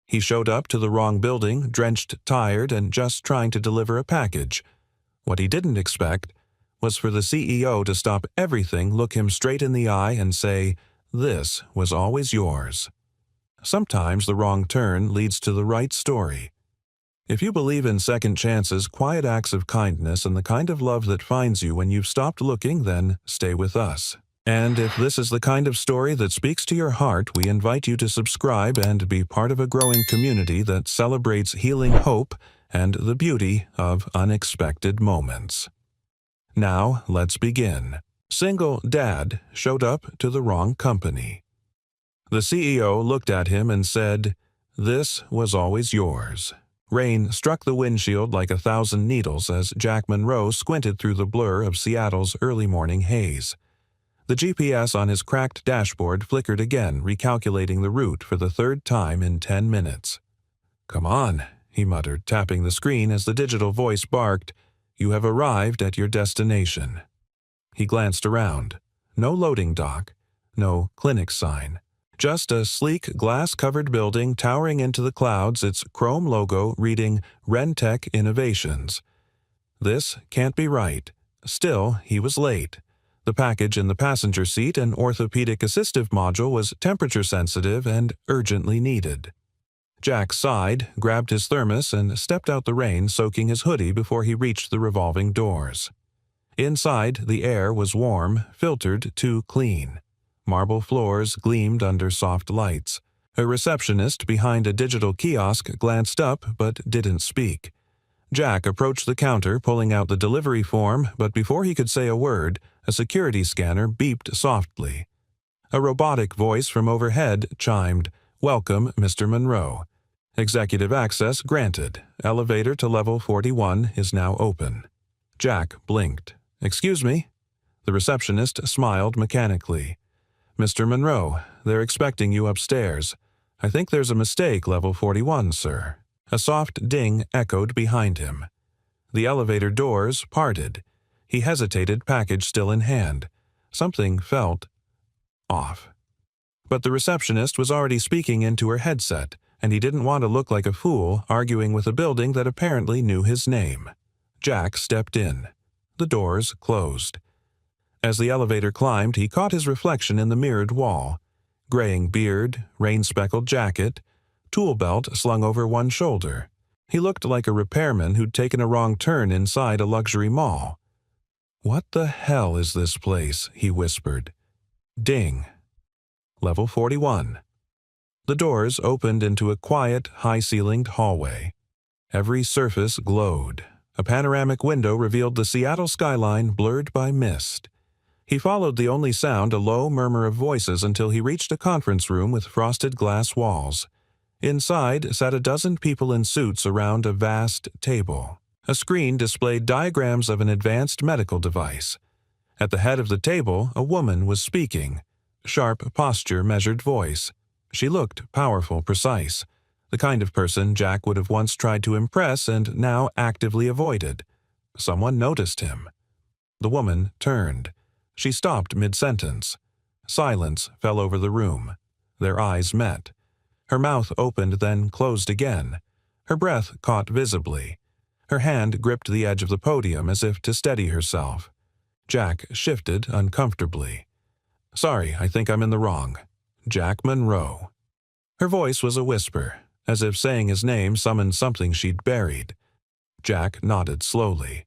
He showed up to the wrong building, drenched, tired, and just trying to deliver a package. What he didn't expect was for the CEO to stop everything, look him straight in the eye, and say, "This was always yours." Sometimes the wrong turn leads to the right story. If you believe in second chances, quiet acts of kindness, and the kind of love that finds you when you've stopped looking, then stay with us. And if this is the kind of story that speaks to your heart, we invite you to subscribe and be part of a growing community that celebrates healing hope and the beauty of unexpected moments. Now, let's begin. Single dad showed up to the wrong company. The CEO looked at him and said, "This was always yours." Rain struck the windshield like 1,000 needles as Jack Monroe squinted through the blur of Seattle's early morning haze. The GPS on his cracked dashboard flickered again, recalculating the route for the third time in 10 minutes. "Come on," he muttered, tapping the screen as the digital voice barked, "You have arrived at your destination." He glanced around. No loading dock, no clinic sign. Just a sleek, glass-covered building towering into the clouds, its chrome logo reading Rentec Innovations. This can't be right. Still, he was late. The package in the passenger seat, an orthopedic assistive module, was temperature-sensitive and urgently needed. Jack sighed, grabbed his thermos, and stepped out the rain, soaking his hoodie before he reached the revolving doors. Inside, the air was warm, filtered too clean. Marble floors gleamed under soft lights. A receptionist behind a digital kiosk glanced up but didn't speak. Jack approached the counter, pulling out the delivery form, but before he could say a word, a security scanner beeped softly. A robotic voice from overhead chimed, "Welcome, Mr. Monroe. Executive access granted. Elevator to level 41 is now open." Jack blinked. "Excuse me?" The receptionist smiled mechanically. "Mr. Monroe, they're expecting you upstairs. I think there's a mistake, level 41, sir." A soft ding echoed behind him. The elevator doors parted. He hesitated, package still in hand. Something felt off. But the receptionist was already speaking into her headset, and he didn't want to look like a fool arguing with a building that apparently knew his name. Jack stepped in. The doors closed. As the elevator climbed, he caught his reflection in the mirrored wall. Graying beard, rain-speckled jacket, tool belt slung over one shoulder. He looked like a repairman who'd taken a wrong turn inside a luxury mall. "What the hell is this place?" he whispered. Ding. Level 41. The doors opened into a quiet, high-ceilinged hallway. Every surface glowed. A panoramic window revealed the Seattle skyline blurred by mist. He followed the only sound, a low murmur of voices, until he reached a conference room with frosted glass walls. Inside sat a dozen people in suits around a vast table. A screen displayed diagrams of an advanced medical device. At the head of the table, a woman was speaking. Sharp posture, measured voice. She looked powerful, precise. The kind of person Jack would have once tried to impress and now actively avoided. Someone noticed him. The woman turned. She stopped mid-sentence. Silence fell over the room. Their eyes met. Her mouth opened, then closed again. Her breath caught visibly. Her hand gripped the edge of the podium as if to steady herself. Jack shifted uncomfortably. "Sorry, I think I'm in the wrong. Jack Monroe." Her voice was a whisper, as if saying his name summoned something she'd buried. Jack nodded slowly.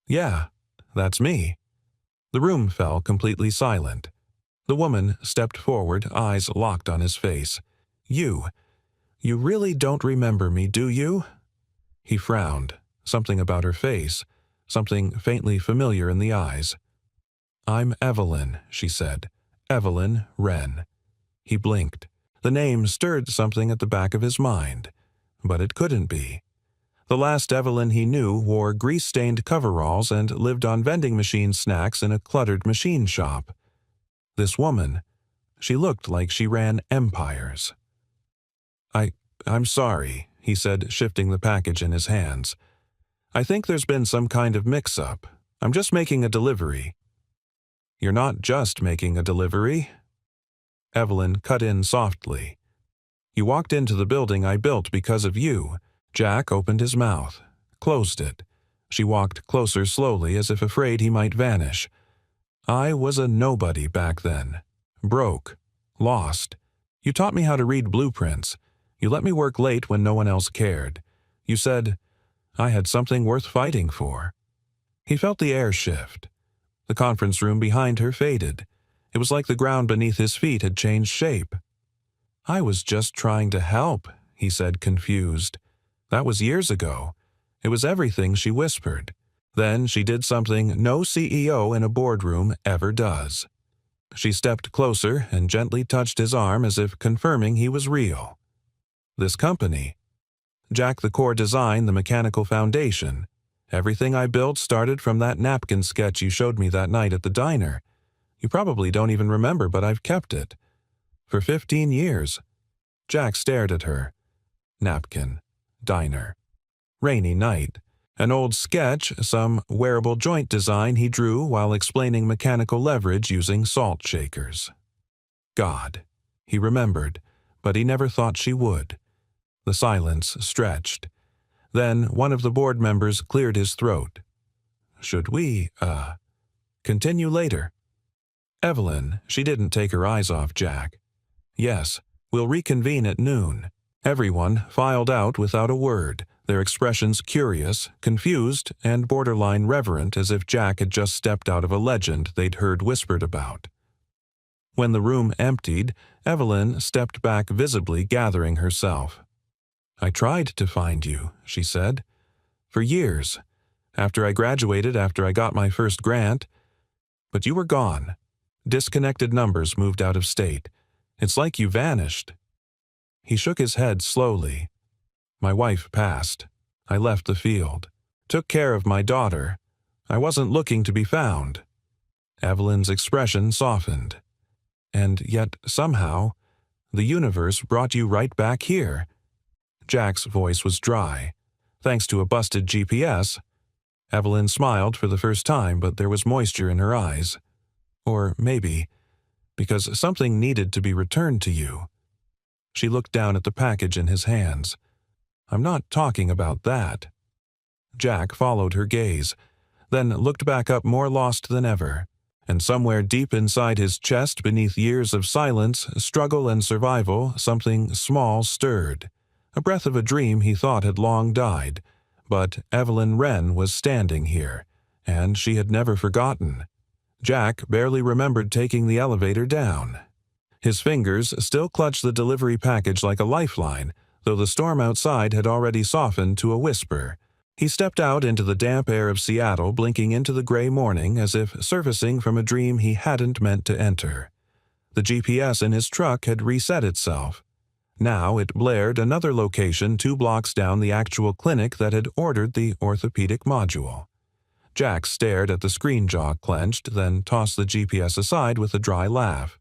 "Yeah, that's me." The room fell completely silent. The woman stepped forward, eyes locked on his face. You really don't remember me, do you?" He frowned. Something about her face, something faintly familiar in the eyes. "I'm Evelyn," she said. "Evelyn Wren." He blinked. The name stirred something at the back of his mind. But it couldn't be. The last Evelyn he knew wore grease-stained coveralls and lived on vending machine snacks in a cluttered machine shop. This woman, she looked like she ran empires. I'm sorry," he said, shifting the package in his hands. "I think there's been some kind of mix-up. I'm just making a delivery." "You're not just making a delivery." Evelyn cut in softly. You walked into the building I built because of you." Jack opened his mouth, closed it. She walked closer slowly as if afraid he might vanish. "I was a nobody back then. Broke. Lost. You taught me how to read blueprints. You let me work late when no one else cared. You said I had something worth fighting for." He felt the air shift. The conference room behind her faded. It was like the ground beneath his feet had changed shape. "I was just trying to help," he said, confused. That was years ago. It was everything she whispered. Then she did something no CEO in a boardroom ever does. She stepped closer and gently touched his arm as if confirming he was real. "This company. Jack, the core design, the mechanical foundation. Everything I built started from that napkin sketch you showed me that night at the diner. You probably don't even remember, but I've kept it. For 15 years. Jack stared at her. Napkin. Diner. Rainy night. An old sketch, some wearable joint design he drew while explaining mechanical leverage using salt shakers. God. He remembered, but he never thought she would. The silence stretched. Then one of the board members cleared his throat. "Should we, continue later?" Evelyn, she didn't take her eyes off Jack. "Yes, we'll reconvene at noon." Everyone filed out without a word, their expressions curious, confused, and borderline reverent, as if Jack had just stepped out of a legend they'd heard whispered about. When the room emptied, Evelyn stepped back, visibly gathering herself. "I tried to find you," she said. "For years. After I graduated, after I got my first grant. But you were gone. Disconnected numbers moved out of state. It's like you vanished." He shook his head slowly. "My wife passed. I left the field. Took care of my daughter. I wasn't looking to be found." Evelyn's expression softened. "And yet, somehow, the universe brought you right back here." Jack's voice was dry. "Thanks to a busted GPS." Evelyn smiled for the first time, but there was moisture in her eyes. "Or maybe, because something needed to be returned to you." She looked down at the package in his hands. "I'm not talking about that." Jack followed her gaze, then looked back up more lost than ever. And somewhere deep inside his chest, beneath years of silence, struggle, and survival, something small stirred. A breath of a dream he thought had long died. But Evelyn Wren was standing here, and she had never forgotten. Jack barely remembered taking the elevator down. His fingers still clutched the delivery package like a lifeline, though the storm outside had already softened to a whisper. He stepped out into the damp air of Seattle, blinking into the gray morning as if surfacing from a dream he hadn't meant to enter. The GPS in his truck had reset itself. Now it blared another location 2 blocks down the actual clinic that had ordered the orthopedic module. Jack stared at the screen, jaw clenched, then tossed the GPS aside with a dry laugh.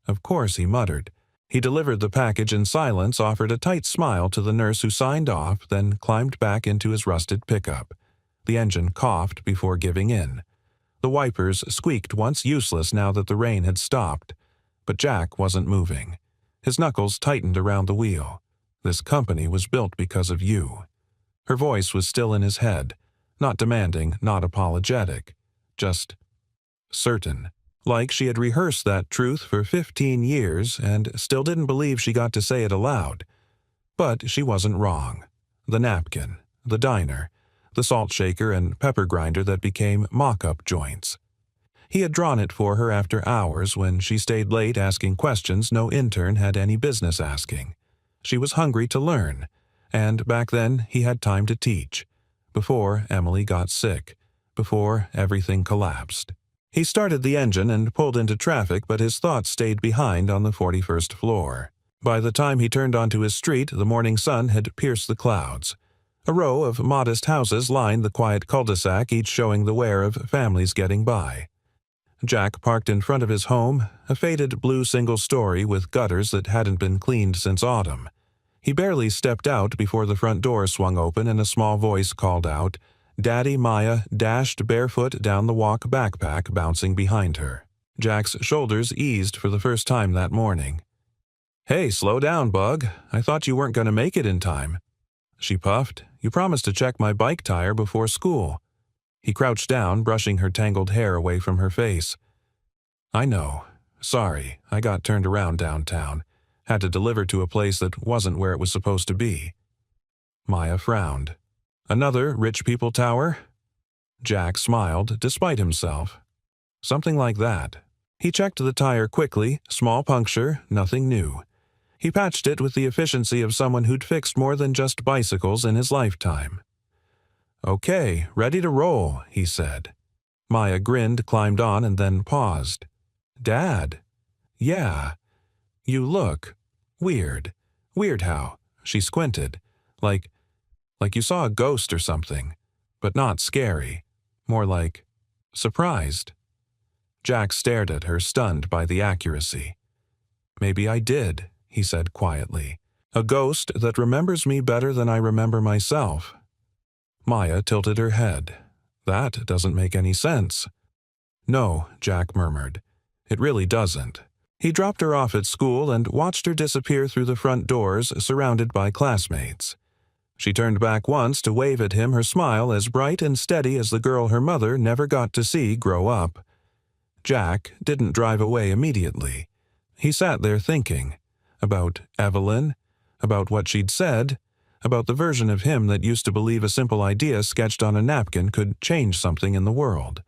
"Of course," he muttered. He delivered the package in silence, offered a tight smile to the nurse who signed off, then climbed back into his rusted pickup. The engine coughed before giving in. The wipers squeaked, once useless now that the rain had stopped. But Jack wasn't moving. His knuckles tightened around the wheel. "This company was built because of you." Her voice was still in his head, not demanding, not apologetic, just certain. Like she had rehearsed that truth for 15 years and still didn't believe she got to say it aloud. But she wasn't wrong. The napkin, the diner, the salt shaker and pepper grinder that became mock-up joints. He had drawn it for her after hours when she stayed late asking questions no intern had any business asking. She was hungry to learn, and back then he had time to teach. Before Emily got sick, before everything collapsed. He started the engine and pulled into traffic, but his thoughts stayed behind on the 41st floor. By the time he turned onto his street, the morning sun had pierced the clouds. A row of modest houses lined the quiet cul-de-sac, each showing the wear of families getting by. Jack parked in front of his home, a faded blue single-story with gutters that hadn't been cleaned since autumn. He barely stepped out before the front door swung open and a small voice called out. Daddy Maya dashed barefoot down the walk, backpack bouncing behind her. Jack's shoulders eased for the first time that morning. Hey, slow down, Bug. I thought you weren't going to make it in time. She puffed. You promised to check my bike tire before school. He crouched down, brushing her tangled hair away from her face. I know. Sorry, I got turned around downtown. Had to deliver to a place that wasn't where it was supposed to be. Maya frowned. Another rich people tower? Jack smiled, despite himself. Something like that. He checked the tire quickly, small puncture, nothing new. He patched it with the efficiency of someone who'd fixed more than just bicycles in his lifetime. Okay, ready to roll, he said. Maya grinned, climbed on, and then paused. Dad? Yeah. You look weird. Weird how? She squinted. Like you saw a ghost or something. But not scary. More like surprised. Jack stared at her, stunned by the accuracy. Maybe I did, he said quietly. A ghost that remembers me better than I remember myself. Maya tilted her head. That doesn't make any sense. No, Jack murmured. It really doesn't. He dropped her off at school and watched her disappear through the front doors, surrounded by classmates. She turned back once to wave at him, her smile as bright and steady as the girl her mother never got to see grow up. Jack didn't drive away immediately. He sat there thinking. About Evelyn, about what she'd said, about the version of him that used to believe a simple idea sketched on a napkin could change something in the world.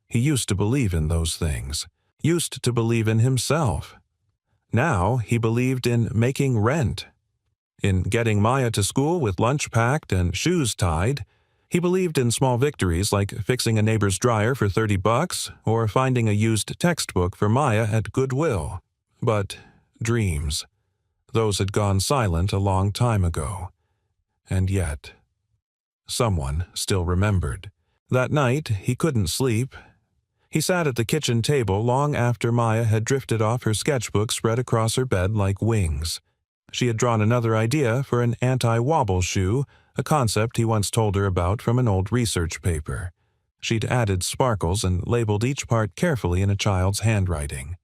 He used to believe in those things. Used to believe in himself. Now he believed in making rent. In getting Maya to school with lunch packed and shoes tied. He believed in small victories like fixing a neighbor's dryer for $30 or finding a used textbook for Maya at Goodwill. But dreams. Those had gone silent a long time ago. And yet, someone still remembered. That night, he couldn't sleep. He sat at the kitchen table long after Maya had drifted off, her sketchbook spread across her bed like wings. She had drawn another idea for an anti-wobble shoe, a concept he once told her about from an old research paper. She'd added sparkles and labeled each part carefully in a child's handwriting.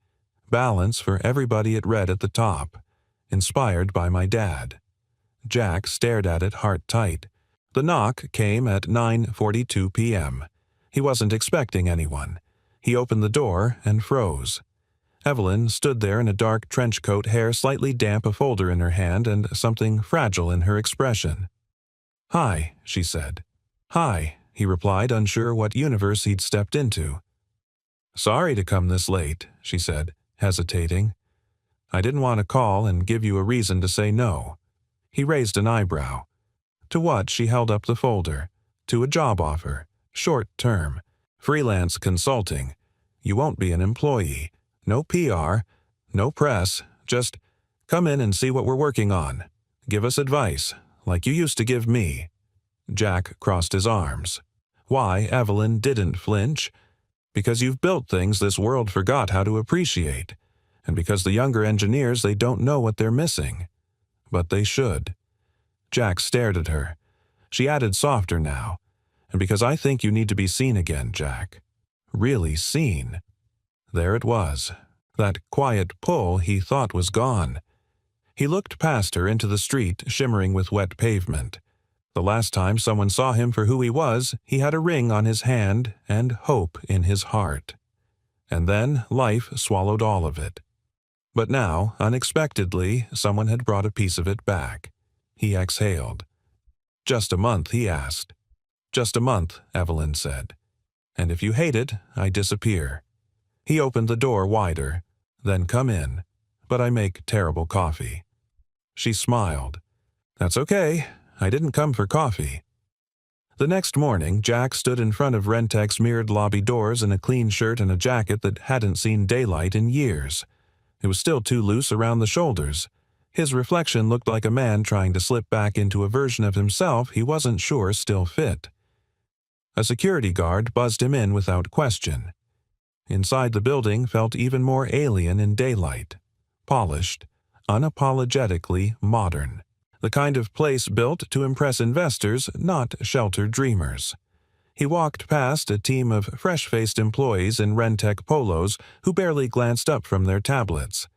Balance for everybody it read at the top. Inspired by my dad. Jack stared at it heart tight. The knock came at 9:42 p.m. He wasn't expecting anyone. He opened the door and froze. Evelyn stood there in a dark trench coat, hair slightly damp, a folder in her hand, and something fragile in her expression. Hi, she said. Hi, he replied, unsure what universe he'd stepped into. Sorry to come this late, she said, hesitating. I didn't want to call and give you a reason to say no. He raised an eyebrow. To what? She held up the folder. To a job offer. Short term. Freelance consulting. You won't be an employee. No PR. No press. Just come in and see what we're working on. Give us advice, like you used to give me. Jack crossed his arms. Why Evelyn didn't flinch? Because you've built things this world forgot how to appreciate. And because the younger engineers, they don't know what they're missing. But they should. Jack stared at her. She added softer now. And because I think you need to be seen again, Jack. Really seen. There it was. That quiet pull he thought was gone. He looked past her into the street, shimmering with wet pavement. The last time someone saw him for who he was, he had a ring on his hand and hope in his heart. And then life swallowed all of it. But now, unexpectedly, someone had brought a piece of it back. He exhaled. Just a month, he asked. Just a month, Evelyn said. And if you hate it, I disappear. He opened the door wider. Then come in. But I make terrible coffee. She smiled. That's okay. I didn't come for coffee. The next morning, Jack stood in front of Rentec's mirrored lobby doors in a clean shirt and a jacket that hadn't seen daylight in years. It was still too loose around the shoulders. His reflection looked like a man trying to slip back into a version of himself he wasn't sure still fit. A security guard buzzed him in without question. Inside the building felt even more alien in daylight. Polished, unapologetically modern. The kind of place built to impress investors, not shelter dreamers. He walked past a team of fresh-faced employees in Rentec polos who barely glanced up from their tablets.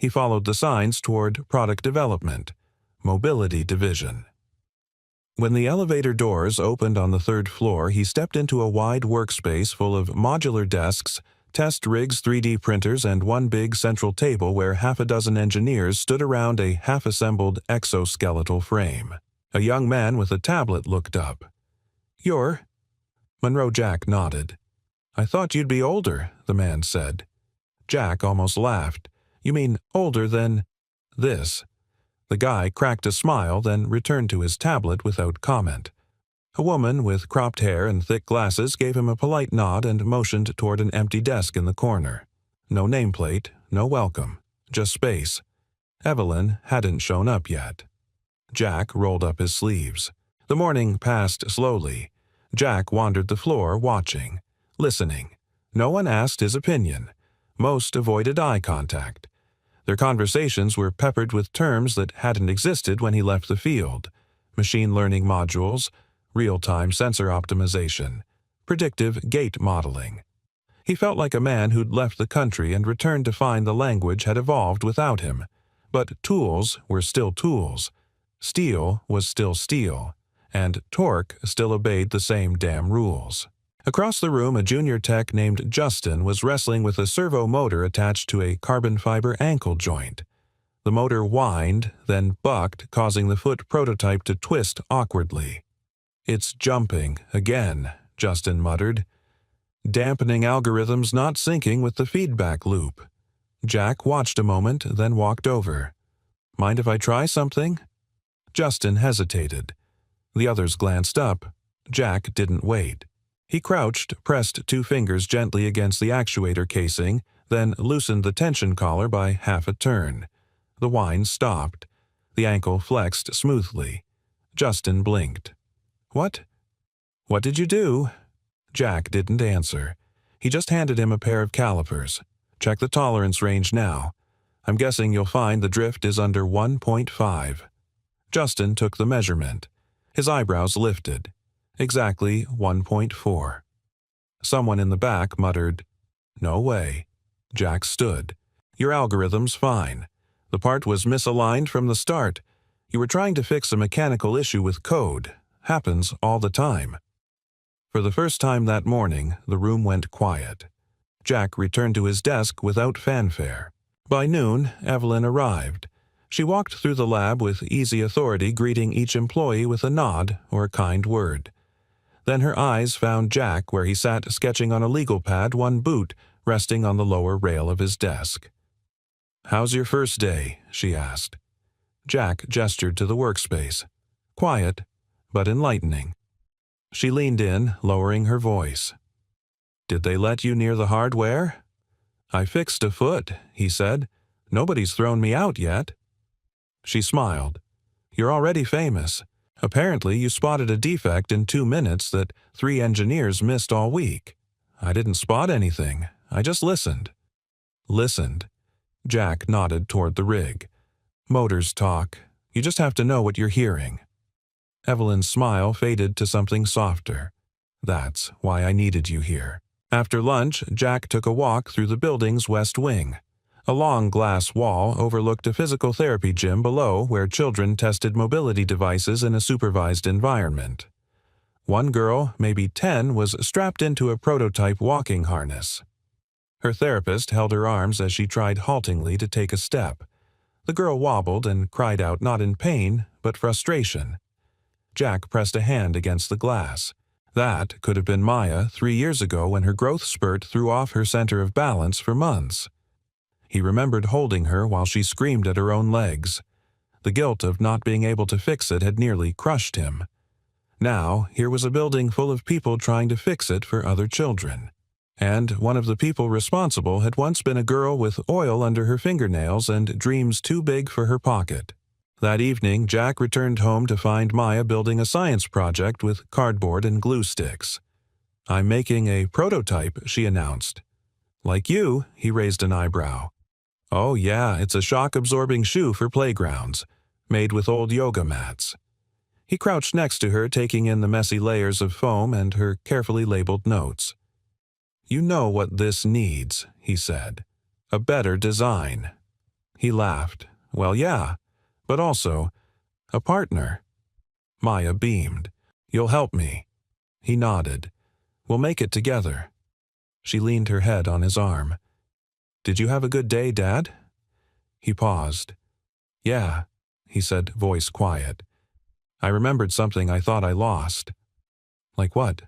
He followed the signs toward Product Development, Mobility Division. When the elevator doors opened on the third floor, he stepped into a wide workspace full of modular desks, test rigs, 3D printers, and one big central table where half a dozen engineers stood around a half-assembled exoskeletal frame. A young man with a tablet looked up. "You're—" Monroe Jack nodded. "I thought you'd be older," the man said. Jack almost laughed. "You mean older than this?" The guy cracked a smile, then returned to his tablet without comment. A woman with cropped hair and thick glasses gave him a polite nod and motioned toward an empty desk in the corner. No nameplate, no welcome, just space. Evelyn hadn't shown up yet. Jack rolled up his sleeves. The morning passed slowly. Jack wandered the floor, watching, listening. No one asked his opinion. Most avoided eye contact. Their conversations were peppered with terms that hadn't existed when he left the field. Machine learning modules, real-time sensor optimization, predictive gait modeling. He felt like a man who'd left the country and returned to find the language had evolved without him. But tools were still tools. Steel was still steel. And torque still obeyed the same damn rules. Across the room, a junior tech named Justin was wrestling with a servo motor attached to a carbon fiber ankle joint. The motor whined, then bucked, causing the foot prototype to twist awkwardly. "It's jumping again," Justin muttered. "Dampening algorithms not syncing with the feedback loop." Jack watched a moment, then walked over. "Mind if I try something?" Justin hesitated. The others glanced up. Jack didn't wait. He crouched, pressed 2 fingers gently against the actuator casing, then loosened the tension collar by half a turn. The whine stopped. The ankle flexed smoothly. Justin blinked. "What? What did you do?" Jack didn't answer. He just handed him a pair of calipers. "Check the tolerance range now. I'm guessing you'll find the drift is under 1.5. Justin took the measurement. His eyebrows lifted. Exactly 1.4. Someone in the back muttered, "No way." Jack stood. "Your algorithm's fine. The part was misaligned from the start. You were trying to fix a mechanical issue with code. Happens all the time." For the first time that morning, the room went quiet. Jack returned to his desk without fanfare. By noon, Evelyn arrived. She walked through the lab with easy authority, greeting each employee with a nod or a kind word. Then her eyes found Jack where he sat sketching on a legal pad, one boot resting on the lower rail of his desk. "How's your first day?" she asked. Jack gestured to the workspace. Quiet, but enlightening. She leaned in, lowering her voice. "Did they let you near the hardware?" "I fixed a foot," he said. "Nobody's thrown me out yet." She smiled. "You're already famous. Apparently you spotted a defect in 2 minutes that 3 engineers missed all week." "I didn't spot anything. I just listened." "Listened?" Jack nodded toward the rig. "Motors talk. You just have to know what you're hearing." Evelyn's smile faded to something softer. "That's why I needed you here." After lunch, Jack took a walk through the building's west wing. A long glass wall overlooked a physical therapy gym below where children tested mobility devices in a supervised environment. One girl, maybe 10, was strapped into a prototype walking harness. Her therapist held her arms as she tried haltingly to take a step. The girl wobbled and cried out not in pain, but frustration. Jack pressed a hand against the glass. That could have been Maya 3 years ago when her growth spurt threw off her center of balance for months. He remembered holding her while she screamed at her own legs. The guilt of not being able to fix it had nearly crushed him. Now, here was a building full of people trying to fix it for other children. And one of the people responsible had once been a girl with oil under her fingernails and dreams too big for her pocket. That evening, Jack returned home to find Maya building a science project with cardboard and glue sticks. "I'm making a prototype," she announced. "Like you?" He raised an eyebrow. "Oh yeah, it's a shock-absorbing shoe for playgrounds, made with old yoga mats." He crouched next to her, taking in the messy layers of foam and her carefully labeled notes. "You know what this needs," he said. "A better design." He laughed. Well, yeah, but also, a partner. Maya beamed. You'll help me. He nodded. We'll make it together. She leaned her head on his arm. Did you have a good day, Dad? He paused. Yeah, he said, voice quiet. I remembered something I thought I lost. Like what?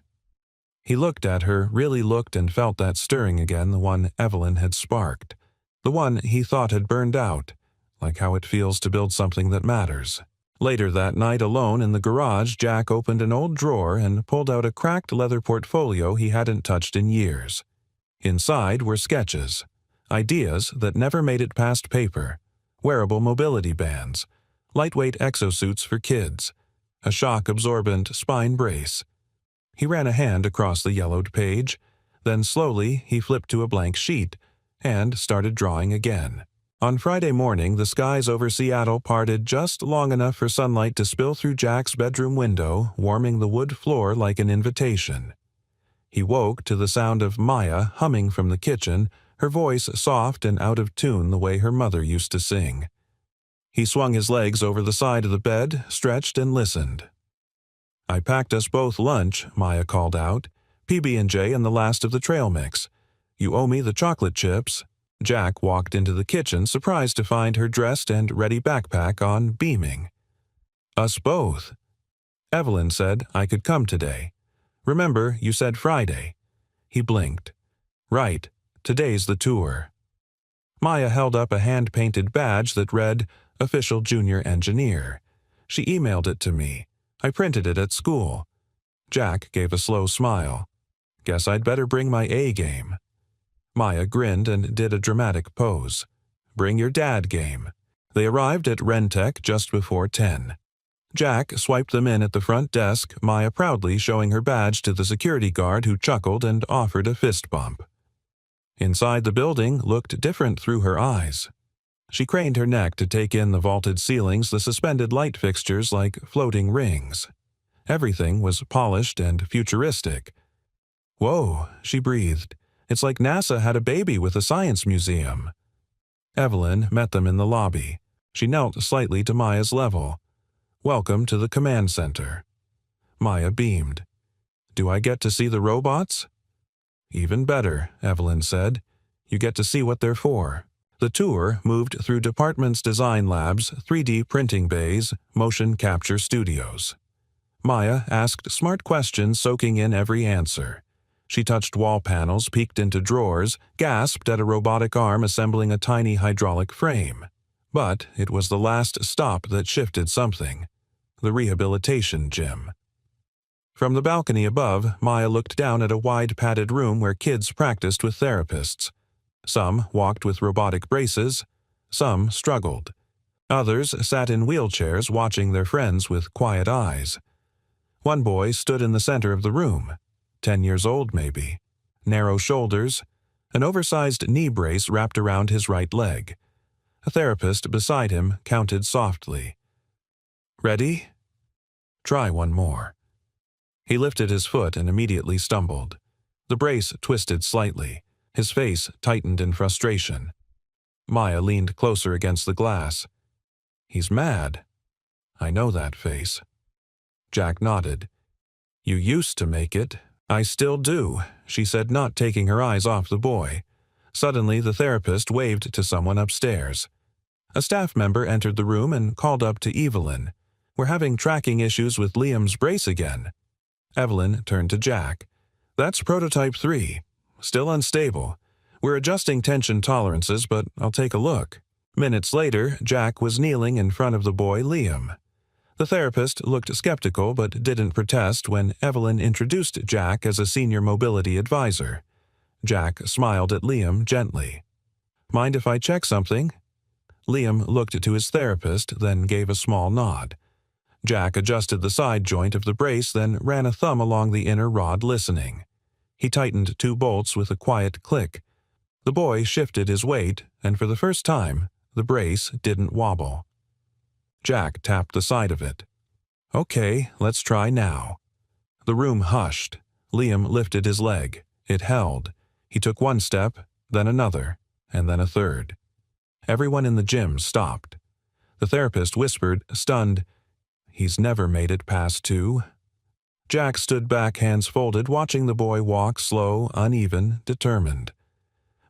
He looked at her, really looked, and felt that stirring again, the one Evelyn had sparked. The one he thought had burned out, like how it feels to build something that matters. Later that night, alone in the garage, Jack opened an old drawer and pulled out a cracked leather portfolio he hadn't touched in years. Inside were sketches, ideas that never made it past paper, wearable mobility bands, lightweight exosuits for kids, a shock-absorbent spine brace. He ran a hand across the yellowed page, then slowly he flipped to a blank sheet and started drawing again. On Friday morning, the skies over Seattle parted just long enough for sunlight to spill through Jack's bedroom window, warming the wood floor like an invitation. He woke to the sound of Maya humming from the kitchen, her voice soft and out of tune the way her mother used to sing. He swung his legs over the side of the bed, stretched and listened. I packed us both lunch, Maya called out. PB&J and the last of the trail mix. You owe me the chocolate chips. Jack walked into the kitchen, surprised to find her dressed and ready backpack on, beaming. Us both. Evelyn said I could come today. Remember, you said Friday. He blinked. Right, today's the tour. Maya held up a hand-painted badge that read, Official Junior Engineer. She emailed it to me. I printed it at school. Jack gave a slow smile. Guess I'd better bring my A game. Maya grinned and did a dramatic pose. Bring your dad game. They arrived at Rentec just before 10. Jack swiped them in at the front desk, Maya proudly showing her badge to the security guard who chuckled and offered a fist bump. Inside the building looked different through her eyes. She craned her neck to take in the vaulted ceilings, the suspended light fixtures like floating rings. Everything was polished and futuristic. Whoa, she breathed. It's like NASA had a baby with a science museum. Evelyn met them in the lobby. She knelt slightly to Maya's level. Welcome to the command center. Maya beamed. Do I get to see the robots? Even better, Evelyn said. You get to see what they're for. The tour moved through departments, design labs, 3D printing bays, motion capture studios. Maya asked smart questions, soaking in every answer. She touched wall panels, peeked into drawers, gasped at a robotic arm assembling a tiny hydraulic frame. But it was the last stop that shifted something. The rehabilitation gym. From the balcony above, Maya looked down at a wide padded room where kids practiced with therapists. Some walked with robotic braces. Some struggled. Others sat in wheelchairs watching their friends with quiet eyes. One boy stood in the center of the room. 10 years old, maybe. Narrow shoulders, an oversized knee brace wrapped around his right leg. A therapist beside him counted softly. Ready? Try one more. He lifted his foot and immediately stumbled. The brace twisted slightly. His face tightened in frustration. Maya leaned closer against the glass. He's mad. I know that face. Jack nodded. You used to make it. I still do, she said, not taking her eyes off the boy. Suddenly, the therapist waved to someone upstairs. A staff member entered the room and called up to Evelyn. We're having tracking issues with Liam's brace again. Evelyn turned to Jack. That's prototype 3. Still unstable. We're adjusting tension tolerances, but I'll take a look. Minutes later, Jack was kneeling in front of the boy, Liam. The therapist looked skeptical but didn't protest when Evelyn introduced Jack as a senior mobility advisor. Jack smiled at Liam gently. Mind if I check something? Liam looked to his therapist, then gave a small nod. Jack adjusted the side joint of the brace, then ran a thumb along the inner rod, listening. He tightened 2 bolts with a quiet click. The boy shifted his weight, and for the first time, the brace didn't wobble. Jack tapped the side of it. Okay, let's try now. The room hushed. Liam lifted his leg. It held. He took 1 step, then another, and then a third. Everyone in the gym stopped. The therapist whispered, stunned, "He's never made it past 2. Jack stood back, hands folded, watching the boy walk slow, uneven, determined.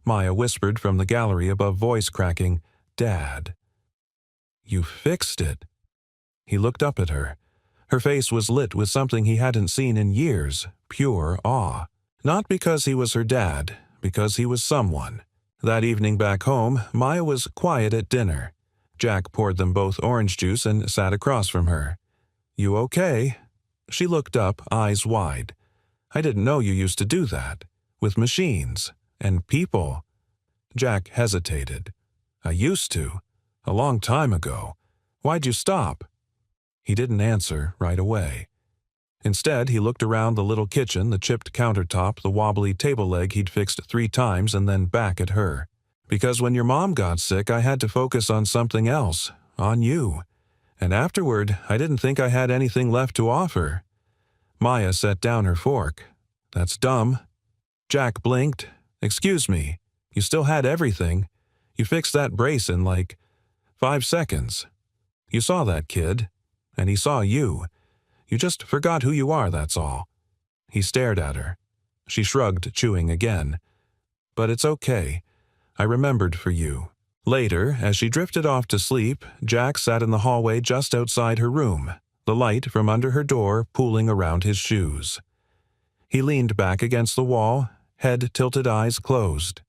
Maya whispered from the gallery above, voice cracking, "Dad." "You fixed it." He looked up at her. Her face was lit with something he hadn't seen in years, pure awe. Not because he was her dad, because he was someone. That evening back home, Maya was quiet at dinner. Jack poured them both orange juice and sat across from her. "You okay?" She looked up, eyes wide. "I didn't know you used to do that. With machines. And people." Jack hesitated. "I used to. A long time ago. Why'd you stop?" He didn't answer right away. Instead, he looked around the little kitchen, the chipped countertop, the wobbly table leg he'd fixed 3 times, and then back at her. "Because when your mom got sick, I had to focus on something else. On you. And afterward, I didn't think I had anything left to offer." Maya set down her fork. "That's dumb." Jack blinked. "Excuse me. You still had everything. You fixed that brace in like 5 seconds. You saw that kid. And he saw you. You just forgot who you are, that's all." He stared at her. She shrugged, chewing again. "But it's okay. I remembered for you." Later, as she drifted off to sleep, Jack sat in the hallway just outside her room, the light from under her door pooling around his shoes. He leaned back against the wall, head tilted, eyes closed.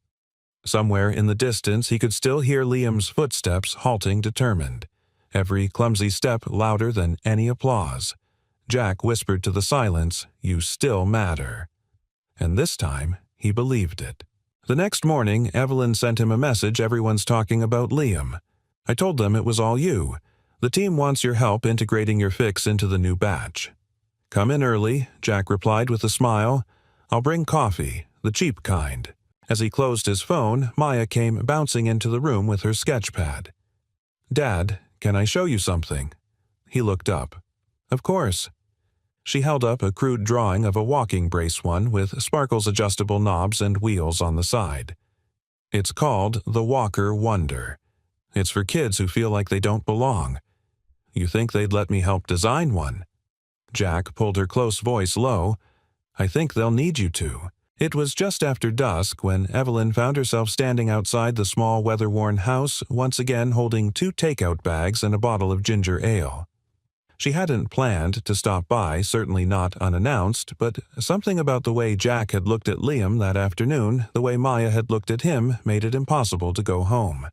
Somewhere in the distance he could still hear Liam's footsteps, halting, determined. Every clumsy step louder than any applause. Jack whispered to the silence, "You still matter." And this time, he believed it. The next morning, Evelyn sent him a message. "Everyone's talking about Liam. I told them it was all you. The team wants your help integrating your fix into the new batch." "Come in early," Jack replied with a smile. "I'll bring coffee, the cheap kind." As he closed his phone, Maya came bouncing into the room with her sketch pad. "Dad, can I show you something?" He looked up. "Of course." She held up a crude drawing of a walking brace, one with sparkles, adjustable knobs, and wheels on the side. "It's called the Walker Wonder. It's for kids who feel like they don't belong. You think they'd let me help design one?" Jack pulled her close, voice low. "I think they'll need you to." It was just after dusk when Evelyn found herself standing outside the small, weather-worn house, once again holding 2 takeout bags and a bottle of ginger ale. She hadn't planned to stop by, certainly not unannounced, but something about the way Jack had looked at Liam that afternoon, the way Maya had looked at him, made it impossible to go home.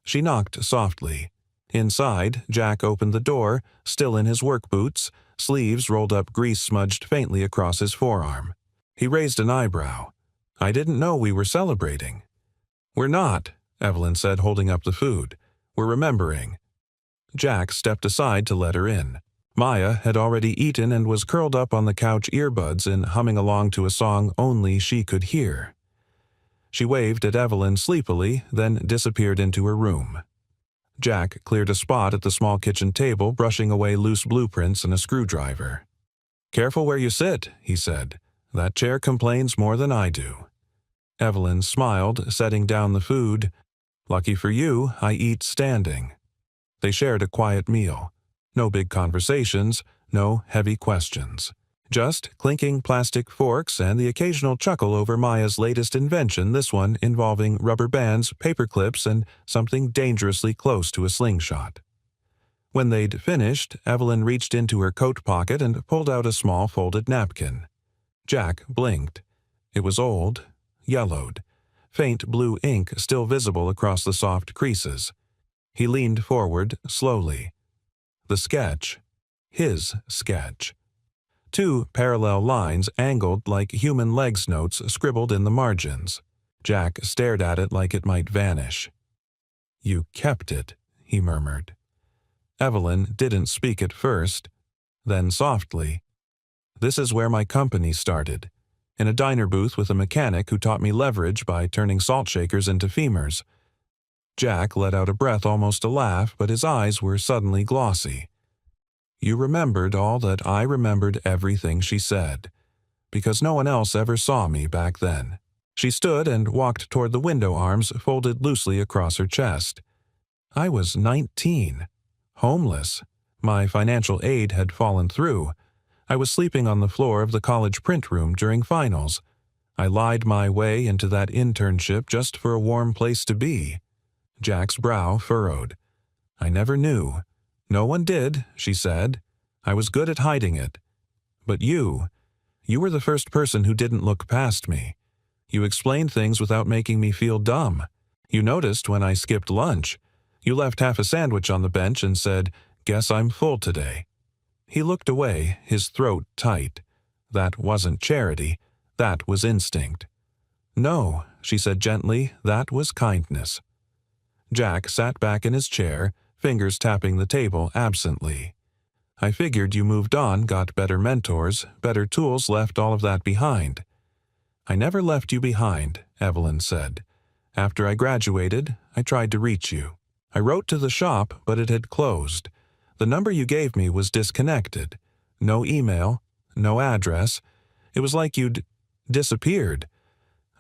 She knocked softly. Inside, Jack opened the door, still in his work boots, sleeves rolled up, grease smudged faintly across his forearm. He raised an eyebrow. "I didn't know we were celebrating." "We're not," Evelyn said, holding up the food. "We're remembering." Jack stepped aside to let her in. Maya had already eaten and was curled up on the couch, earbuds in, humming along to a song only she could hear. She waved at Evelyn sleepily, then disappeared into her room. Jack cleared a spot at the small kitchen table, brushing away loose blueprints and a screwdriver. "Careful where you sit," he said. "That chair complains more than I do." Evelyn smiled, setting down the food. "Lucky for you, I eat standing." They shared a quiet meal. No big conversations, no heavy questions. Just clinking plastic forks and the occasional chuckle over Maya's latest invention, this one involving rubber bands, paper clips, and something dangerously close to a slingshot. When they'd finished, Evelyn reached into her coat pocket and pulled out a small folded napkin. Jack blinked. It was old, yellowed, faint blue ink still visible across the soft creases. He leaned forward slowly. The sketch. His sketch. 2 parallel lines angled like human legs, notes scribbled in the margins. Jack stared at it like it might vanish. "You kept it," he murmured. Evelyn didn't speak at first. Then softly, "This is where my company started. In a diner booth with a mechanic who taught me leverage by turning salt shakers into femurs." Jack let out a breath, almost a laugh, but his eyes were suddenly glossy. "You remembered all that I remembered, everything she said, because no one else ever saw me back then. She stood and walked toward the window, arms folded loosely across her chest. I was 19. Homeless. My financial aid had fallen through. I was sleeping on the floor of the college print room during finals. I lied my way into that internship just for a warm place to be. Jack's brow furrowed. I never knew. No one did, she said. I was good at hiding it. But you were the first person who didn't look past me. You explained things without making me feel dumb. You noticed when I skipped lunch. You left half a sandwich on the bench and said, "Guess I'm full today." He looked away, his throat tight. That wasn't charity. That was instinct. "No," she said gently, "that was kindness." Jack sat back in his chair, fingers tapping the table absently. "I figured you moved on, got better mentors, better tools, left all of that behind." "I never left you behind," Evelyn said. "After I graduated, I tried to reach you. I wrote to the shop, but it had closed. The number you gave me was disconnected. No email, no address. It was like you'd disappeared."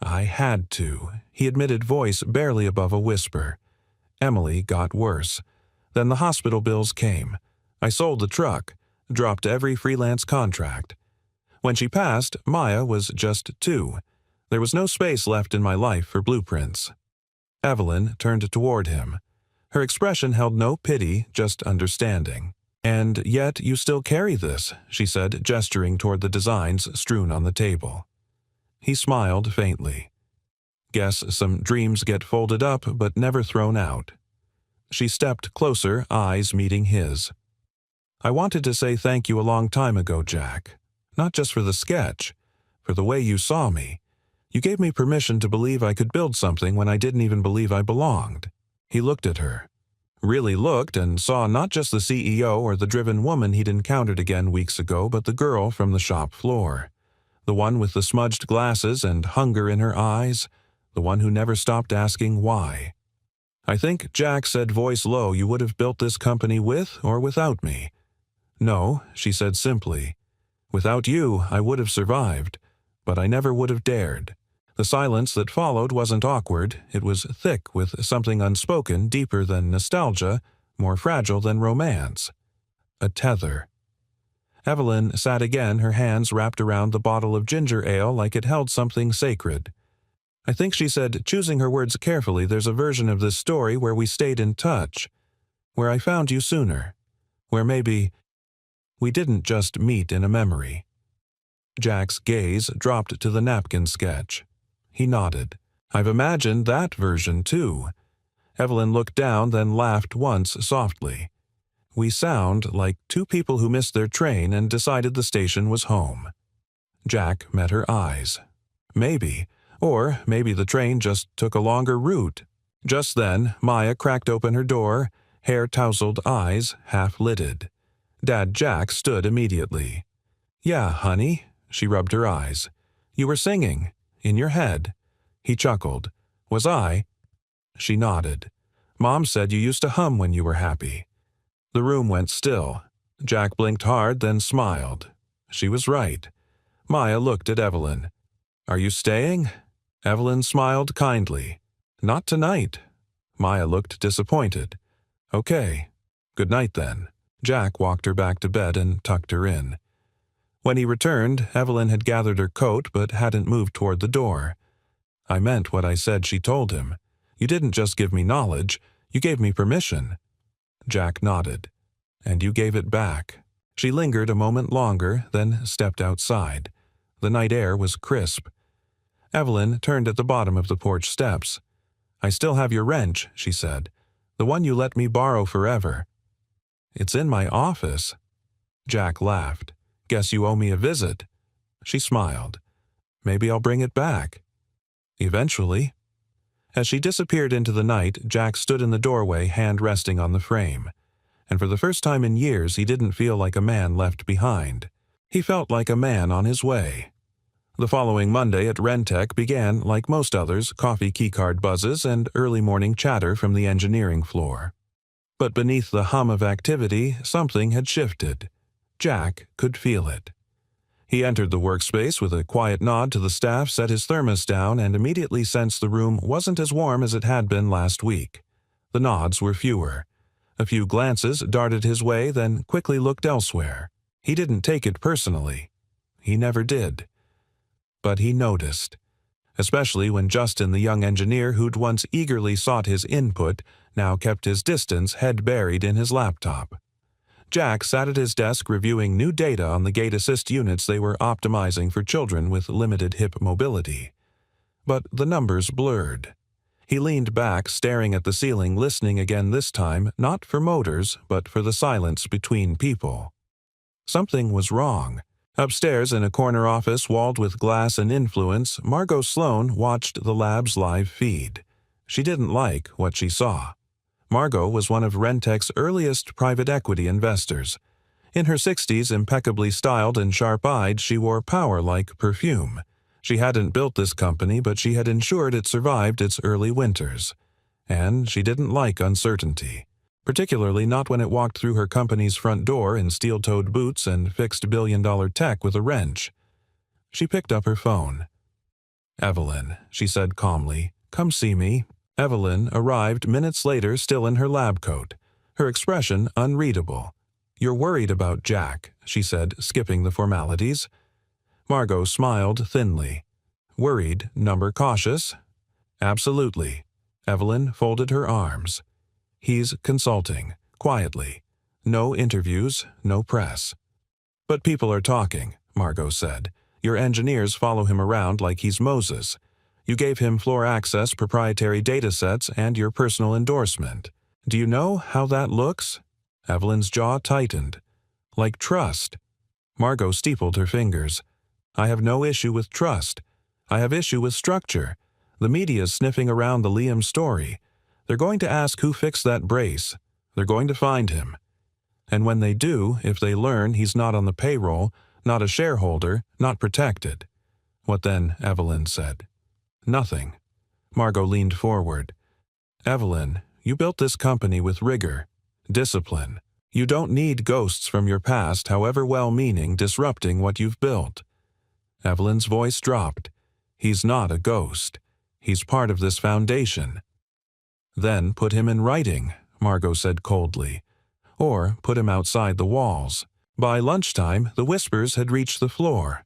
"I had to," he admitted, voice barely above a whisper. Emily got worse. Then the hospital bills came. I sold the truck, dropped every freelance contract. When she passed, Maya was just 2. There was no space left in my life for blueprints. Evelyn turned toward him. Her expression held no pity, just understanding. "And yet you still carry this," she said, gesturing toward the designs strewn on the table. He smiled faintly. "Guess some dreams get folded up but never thrown out." She stepped closer, eyes meeting his. "I wanted to say thank you a long time ago, Jack. Not just for the sketch, for the way you saw me. You gave me permission to believe I could build something when I didn't even believe I belonged." He looked at her. Really looked and saw not just the CEO or the driven woman he'd encountered again weeks ago, but the girl from the shop floor. The one with the smudged glasses and hunger in her eyes. The one who never stopped asking why. "I think," Jack said, voice low, "you would have built this company with or without me." "No," she said simply. "Without you, I would have survived, but I never would have dared." The silence that followed wasn't awkward. It was thick with something unspoken, deeper than nostalgia, more fragile than romance. A tether. Evelyn sat again, her hands wrapped around the bottle of ginger ale like it held something sacred. "I think," she said, choosing her words carefully, "there's a version of this story where we stayed in touch, where I found you sooner, where maybe we didn't just meet in a memory." Jack's gaze dropped to the napkin sketch. He nodded. "I've imagined that version, too." Evelyn looked down, then laughed once softly. "We sound like 2 people who missed their train and decided the station was home." Jack met her eyes. Maybe. Or maybe the train just took a longer route. Just then, Maya cracked open her door, hair-tousled eyes half-lidded. Dad Jack stood immediately. "Yeah, honey," she rubbed her eyes. "You were singing. In your head." He chuckled. "Was I?" She nodded. "Mom said you used to hum when you were happy." The room went still. Jack blinked hard, then smiled. She was right. Maya looked at Evelyn. "Are you staying?" Evelyn smiled kindly. "Not tonight." Maya looked disappointed. "Okay. Good night, then." Jack walked her back to bed and tucked her in. When he returned, Evelyn had gathered her coat but hadn't moved toward the door. "I meant what I said," she told him. "You didn't just give me knowledge, you gave me permission." Jack nodded. "And you gave it back." She lingered a moment longer, then stepped outside. The night air was crisp. Evelyn turned at the bottom of the porch steps. "I still have your wrench," she said. "The one you let me borrow forever." "It's in my office." Jack laughed. "Guess you owe me a visit." She smiled. "Maybe I'll bring it back." "Eventually." As she disappeared into the night, Jack stood in the doorway, hand resting on the frame. And for the first time in years, he didn't feel like a man left behind. He felt like a man on his way. The following Monday at Rentec began, like most others, coffee keycard buzzes and early morning chatter from the engineering floor. But beneath the hum of activity, something had shifted. Jack could feel it. He entered the workspace with a quiet nod to the staff, set his thermos down, and immediately sensed the room wasn't as warm as it had been last week. The nods were fewer. A few glances darted his way, then quickly looked elsewhere. He didn't take it personally. He never did. But he noticed. Especially when Justin, the young engineer who'd once eagerly sought his input, now kept his distance, head buried in his laptop. Jack sat at his desk reviewing new data on the gait assist units they were optimizing for children with limited hip mobility. But the numbers blurred. He leaned back, staring at the ceiling, listening again this time, not for motors, but for the silence between people. Something was wrong. Upstairs in a corner office walled with glass and influence, Margot Sloan watched the lab's live feed. She didn't like what she saw. Margot was one of Rentec's earliest private equity investors. In her 60s, impeccably styled and sharp-eyed, she wore power like perfume. She hadn't built this company, but she had ensured it survived its early winters. And she didn't like uncertainty, particularly not when it walked through her company's front door in steel-toed boots and fixed billion-dollar tech with a wrench. She picked up her phone. "Evelyn," she said calmly, "come see me." Evelyn arrived minutes later, still in her lab coat, her expression unreadable. "You're worried about Jack," she said, skipping the formalities. Margot smiled thinly. "Worried, number cautious?" "Absolutely." Evelyn folded her arms. "He's consulting, quietly. No interviews, no press." "But people are talking," Margot said. "Your engineers follow him around like he's Moses. You gave him floor access, proprietary datasets, and your personal endorsement. Do you know how that looks?" Evelyn's jaw tightened. "Like trust." Margot steepled her fingers. "I have no issue with trust. I have issue with structure. The media's sniffing around the Liam story. They're going to ask who fixed that brace. They're going to find him. And when they do, if they learn he's not on the payroll, not a shareholder, not protected." "What then?" Evelyn said. "Nothing." Margot leaned forward. "Evelyn, you built this company with rigor, discipline. You don't need ghosts from your past, however well-meaning, disrupting what you've built." Evelyn's voice dropped. "He's not a ghost. He's part of this foundation." "Then put him in writing," Margot said coldly. "Or put him outside the walls." By lunchtime, the whispers had reached the floor.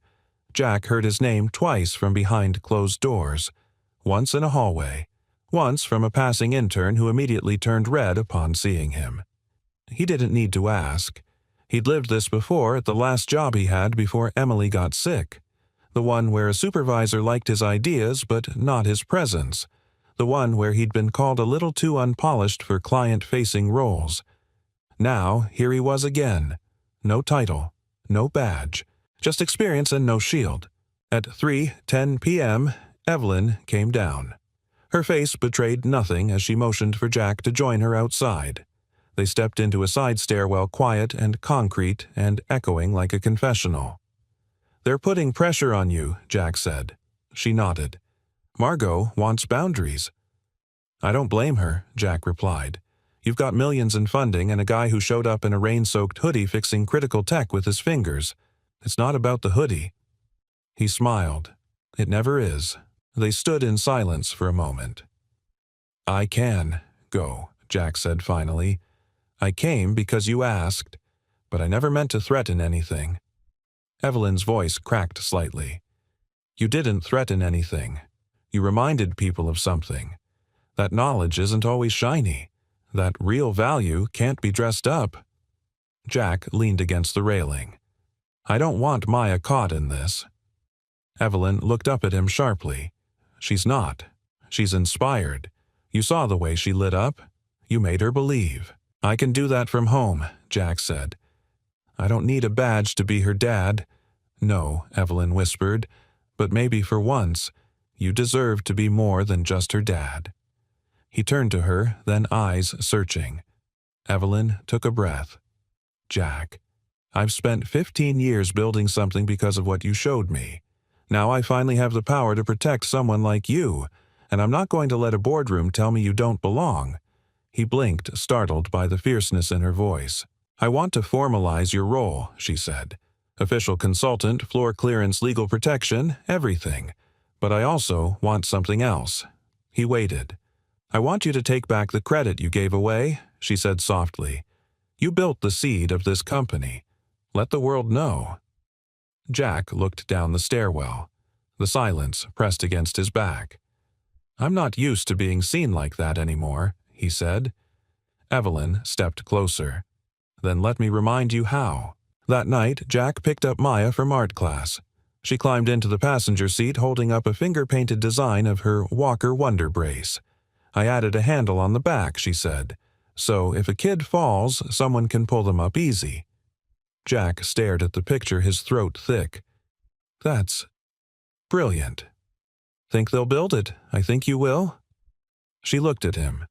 Jack heard his name twice from behind closed doors, once in a hallway, once from a passing intern who immediately turned red upon seeing him. He didn't need to ask. He'd lived this before at the last job he had before Emily got sick. The one where a supervisor liked his ideas but not his presence. The one where he'd been called a little too unpolished for client-facing roles. Now, here he was again. No title, no badge. Just experience and no shield. At 3:10 p.m., Evelyn came down. Her face betrayed nothing as she motioned for Jack to join her outside. They stepped into a side stairwell, quiet and concrete and echoing like a confessional. "They're putting pressure on you," Jack said. She nodded. "Margot wants boundaries." "I don't blame her," Jack replied. "You've got millions in funding and a guy who showed up in a rain-soaked hoodie fixing critical tech with his fingers. It's not about the hoodie." He smiled. "It never is." They stood in silence for a moment. "I can go," Jack said finally. "I came because you asked, but I never meant to threaten anything." Evelyn's voice cracked slightly. "You didn't threaten anything. You reminded people of something. That knowledge isn't always shiny. That real value can't be dressed up." Jack leaned against the railing. "I don't want Maya caught in this." Evelyn looked up at him sharply. "She's not. She's inspired. You saw the way she lit up. You made her believe." "I can do that from home," Jack said. "I don't need a badge to be her dad." "No," Evelyn whispered, "but maybe for once, you deserve to be more than just her dad." He turned to her, then eyes searching. Evelyn took a breath. "Jack, I've spent 15 years building something because of what you showed me. Now I finally have the power to protect someone like you, and I'm not going to let a boardroom tell me you don't belong." He blinked, startled by the fierceness in her voice. "I want to formalize your role," she said. Official consultant, floor clearance, legal protection, everything. But I also want something else. He waited. I want you to take back the credit you gave away, she said softly. You built the seed of this company. Let the world know. Jack looked down the stairwell. The silence pressed against his back. I'm not used to being seen like that anymore, he said. Evelyn stepped closer. Then let me remind you how. That night, Jack picked up Maya from art class. She climbed into the passenger seat holding up a finger-painted design of her Walker Wonder Brace. I added a handle on the back, she said, so if a kid falls, someone can pull them up easy. Jack stared at the picture, his throat thick. That's brilliant. Think they'll build it? I think you will. She looked at him.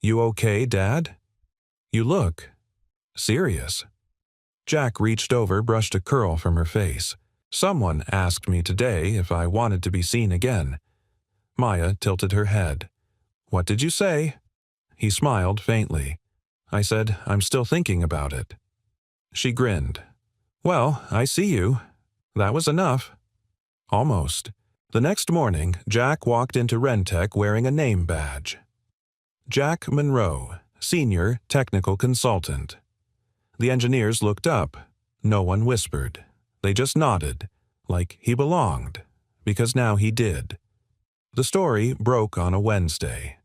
You okay, Dad? You look serious. Jack reached over, brushed a curl from her face. Someone asked me today if I wanted to be seen again. Maya tilted her head. What did you say? He smiled faintly. I said, I'm still thinking about it. She grinned. Well, I see you. That was enough. Almost. The next morning, Jack walked into Rentec wearing a name badge. Jack Monroe, Senior Technical Consultant. The engineers looked up. No one whispered. They just nodded, like he belonged, because now he did. The story broke on a Wednesday.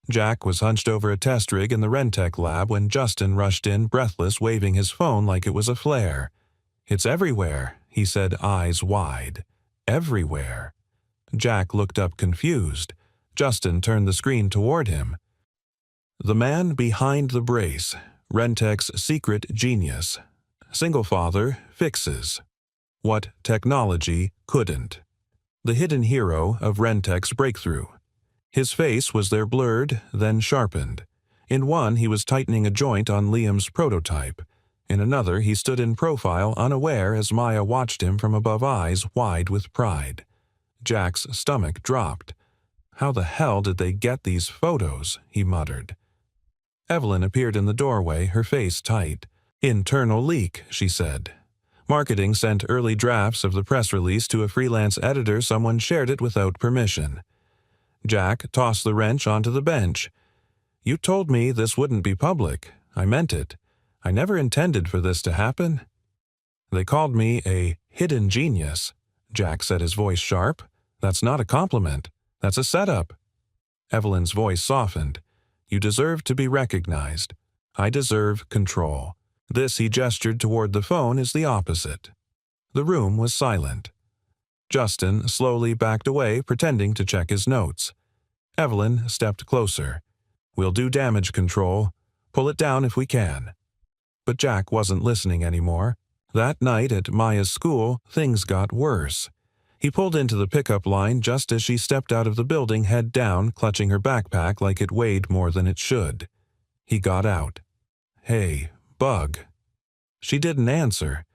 Jack was hunched over a test rig in the Rentec lab when Justin rushed in, breathless, waving his phone like it was a flare. It's everywhere, he said, eyes wide. Everywhere. Jack looked up confused. Justin turned the screen toward him. The man behind the brace, Rentec's secret genius. Single father fixes what technology couldn't. The hidden hero of Rentec's breakthrough. His face was there blurred, then sharpened. In one, he was tightening a joint on Liam's prototype. In another, he stood in profile, unaware as Maya watched him from above, eyes wide with pride. Jack's stomach dropped. How the hell did they get these photos? He muttered. Evelyn appeared in the doorway, her face tight. Internal leak, she said. Marketing sent early drafts of the press release to a freelance editor. Someone shared it without permission. Jack tossed the wrench onto the bench. You told me this wouldn't be public. I meant it. I never intended for this to happen. They called me a hidden genius. Jack said, his voice sharp. That's not a compliment. That's a setup. Evelyn's voice softened. You deserve to be recognized. I deserve control. This, he gestured toward the phone, is the opposite. The room was silent. Justin slowly backed away, pretending to check his notes. Evelyn stepped closer. We'll do damage control. Pull it down if we can. But Jack wasn't listening anymore. That night at Maya's school, things got worse. He pulled into the pickup line just as she stepped out of the building, head down, clutching her backpack like it weighed more than it should. He got out. Hey, Bug. She didn't answer.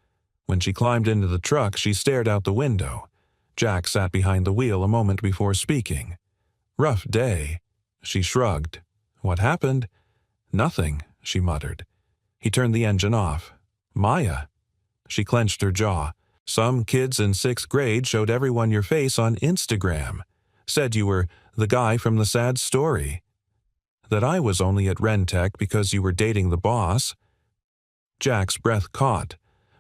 When she climbed into the truck, she stared out the window. Jack sat behind the wheel a moment before speaking. Rough day. She shrugged. What happened? Nothing, she muttered. He turned the engine off. Maya. She clenched her jaw. Some kids in 6th grade showed everyone your face on Instagram. Said you were the guy from the sad story. That I was only at Rentec because you were dating the boss. Jack's breath caught.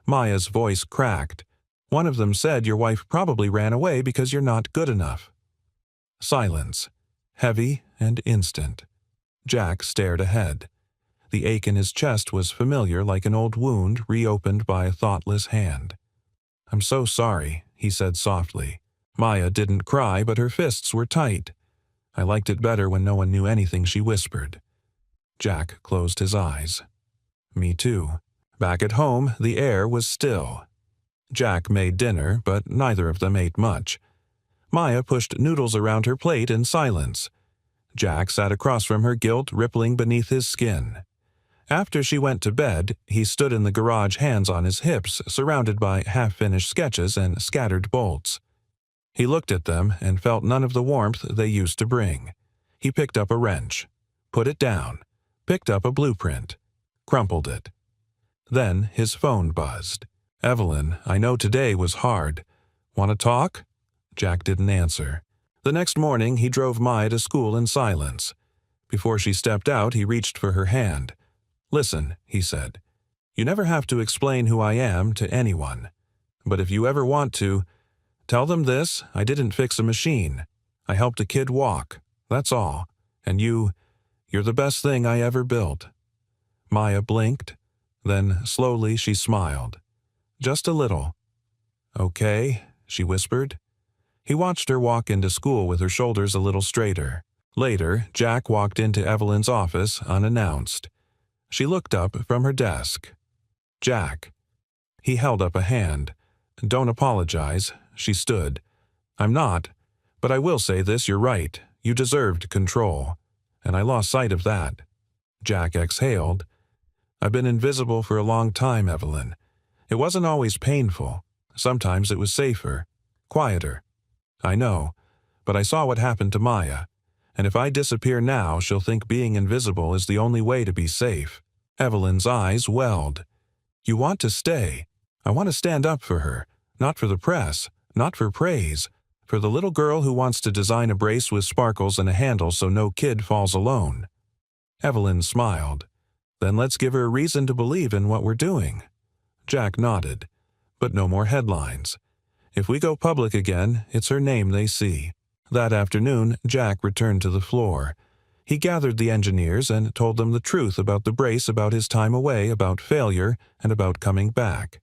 Maya's voice cracked. One of them said your wife probably ran away because you're not good enough. Silence. Heavy and instant. Jack stared ahead. The ache in his chest was familiar, like an old wound reopened by a thoughtless hand. I'm so sorry, he said softly. Maya didn't cry, but her fists were tight. I liked it better when no one knew anything, she whispered. Jack closed his eyes. Me too. Back at home, the air was still. Jack made dinner, but neither of them ate much. Maya pushed noodles around her plate in silence. Jack sat across from her, guilt rippling beneath his skin. After she went to bed, he stood in the garage, hands on his hips, surrounded by half-finished sketches and scattered bolts. He looked at them and felt none of the warmth they used to bring. He picked up a wrench, put it down, picked up a blueprint, crumpled it. Then his phone buzzed. Evelyn, I know today was hard. Want to talk? Jack didn't answer. The next morning, he drove Maya to school in silence. Before she stepped out, he reached for her hand. Listen, he said. You never have to explain who I am to anyone. But if you ever want to, tell them this: I didn't fix a machine. I helped a kid walk. That's all. And you're the best thing I ever built. Maya blinked. Then, slowly, she smiled. Just a little. Okay, she whispered. He watched her walk into school with her shoulders a little straighter. Later, Jack walked into Evelyn's office unannounced. She looked up from her desk. Jack. He held up a hand. Don't apologize. She stood. I'm not. But I will say this, you're right. You deserved control. And I lost sight of that. Jack exhaled. I've been invisible for a long time, Evelyn. It wasn't always painful. Sometimes it was safer, quieter. I know, but I saw what happened to Maya. And if I disappear now, she'll think being invisible is the only way to be safe. Evelyn's eyes welled. You want to stay. I want to stand up for her. Not for the press, not for praise. For the little girl who wants to design a brace with sparkles and a handle so no kid falls alone. Evelyn smiled. Then let's give her a reason to believe in what we're doing. Jack nodded. But no more headlines. If we go public again, it's her name they see. That afternoon, Jack returned to the floor. He gathered the engineers and told them the truth about the brace, about his time away, about failure, and about coming back.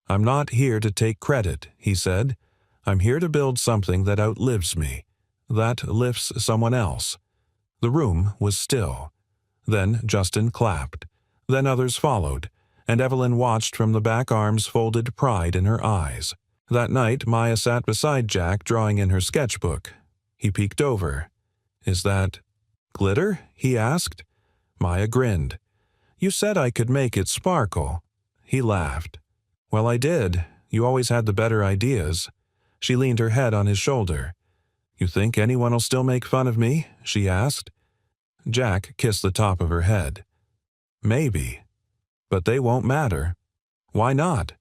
I'm not here to take credit, he said. I'm here to build something that outlives me, that lifts someone else. The room was still. Then Justin clapped. Then others followed, and Evelyn watched from the back, arms folded, pride in her eyes. That night, Maya sat beside Jack, drawing in her sketchbook. He peeked over. Is that glitter? He asked. Maya grinned. You said I could make it sparkle. He laughed. Well, I did. You always had the better ideas. She leaned her head on his shoulder. You think anyone will still make fun of me? She asked. Jack kissed the top of her head. Maybe. But they won't matter. Why not?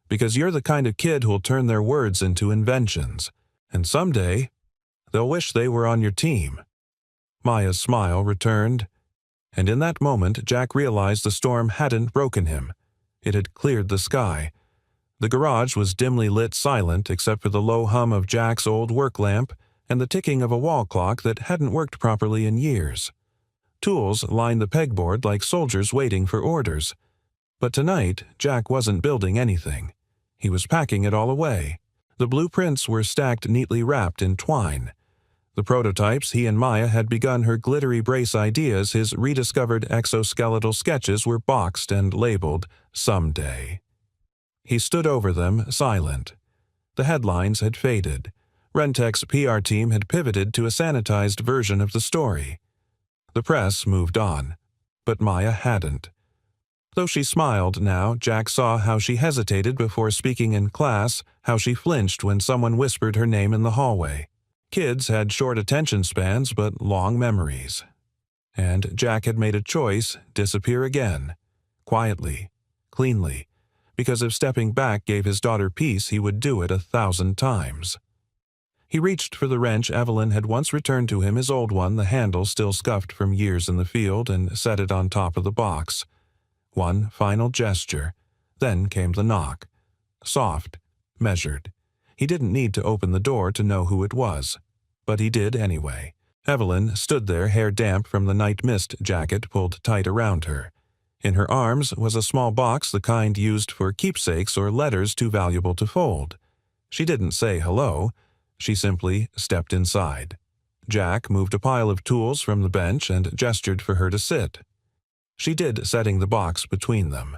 Because you're the kind of kid who'll turn their words into inventions. And someday, they'll wish they were on your team. Maya's smile returned. And in that moment, Jack realized the storm hadn't broken him. It had cleared the sky. The garage was dimly lit, silent, except for the low hum of Jack's old work lamp and the ticking of a wall clock that hadn't worked properly in years. Tools lined the pegboard like soldiers waiting for orders. But tonight, Jack wasn't building anything. He was packing it all away. The blueprints were stacked neatly wrapped in twine. The prototypes he and Maya had begun, her glittery brace ideas, his rediscovered exoskeletal sketches, were boxed and labeled Someday. He stood over them, silent. The headlines had faded. Rentec's PR team had pivoted to a sanitized version of the story. The press moved on. But Maya hadn't. Though she smiled now, Jack saw how she hesitated before speaking in class, how she flinched when someone whispered her name in the hallway. Kids had short attention spans but long memories. And Jack had made a choice: disappear again. Quietly. Cleanly. Because if stepping back gave his daughter peace, he would do it 1,000 times. He reached for the wrench Evelyn had once returned to him, his old one, the handle still scuffed from years in the field, and set it on top of the box. One final gesture. Then came the knock. Soft. Measured. He didn't need to open the door to know who it was. But he did anyway. Evelyn stood there, hair damp from the night mist jacket pulled tight around her. In her arms was a small box, the kind used for keepsakes or letters too valuable to fold. She didn't say hello. She simply stepped inside. Jack moved a pile of tools from the bench and gestured for her to sit. She did, setting the box between them.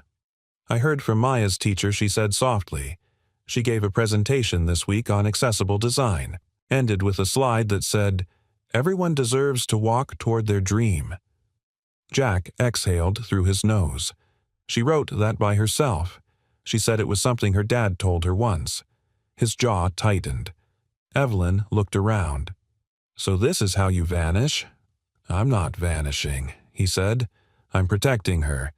I heard from Maya's teacher, she said softly. She gave a presentation this week on accessible design, ended with a slide that said, "Everyone deserves to walk toward their dream." Jack exhaled through his nose. She wrote that by herself. She said it was something her dad told her once. His jaw tightened. Evelyn looked around. "So this is how you vanish?" "I'm not vanishing," he said. "I'm protecting her.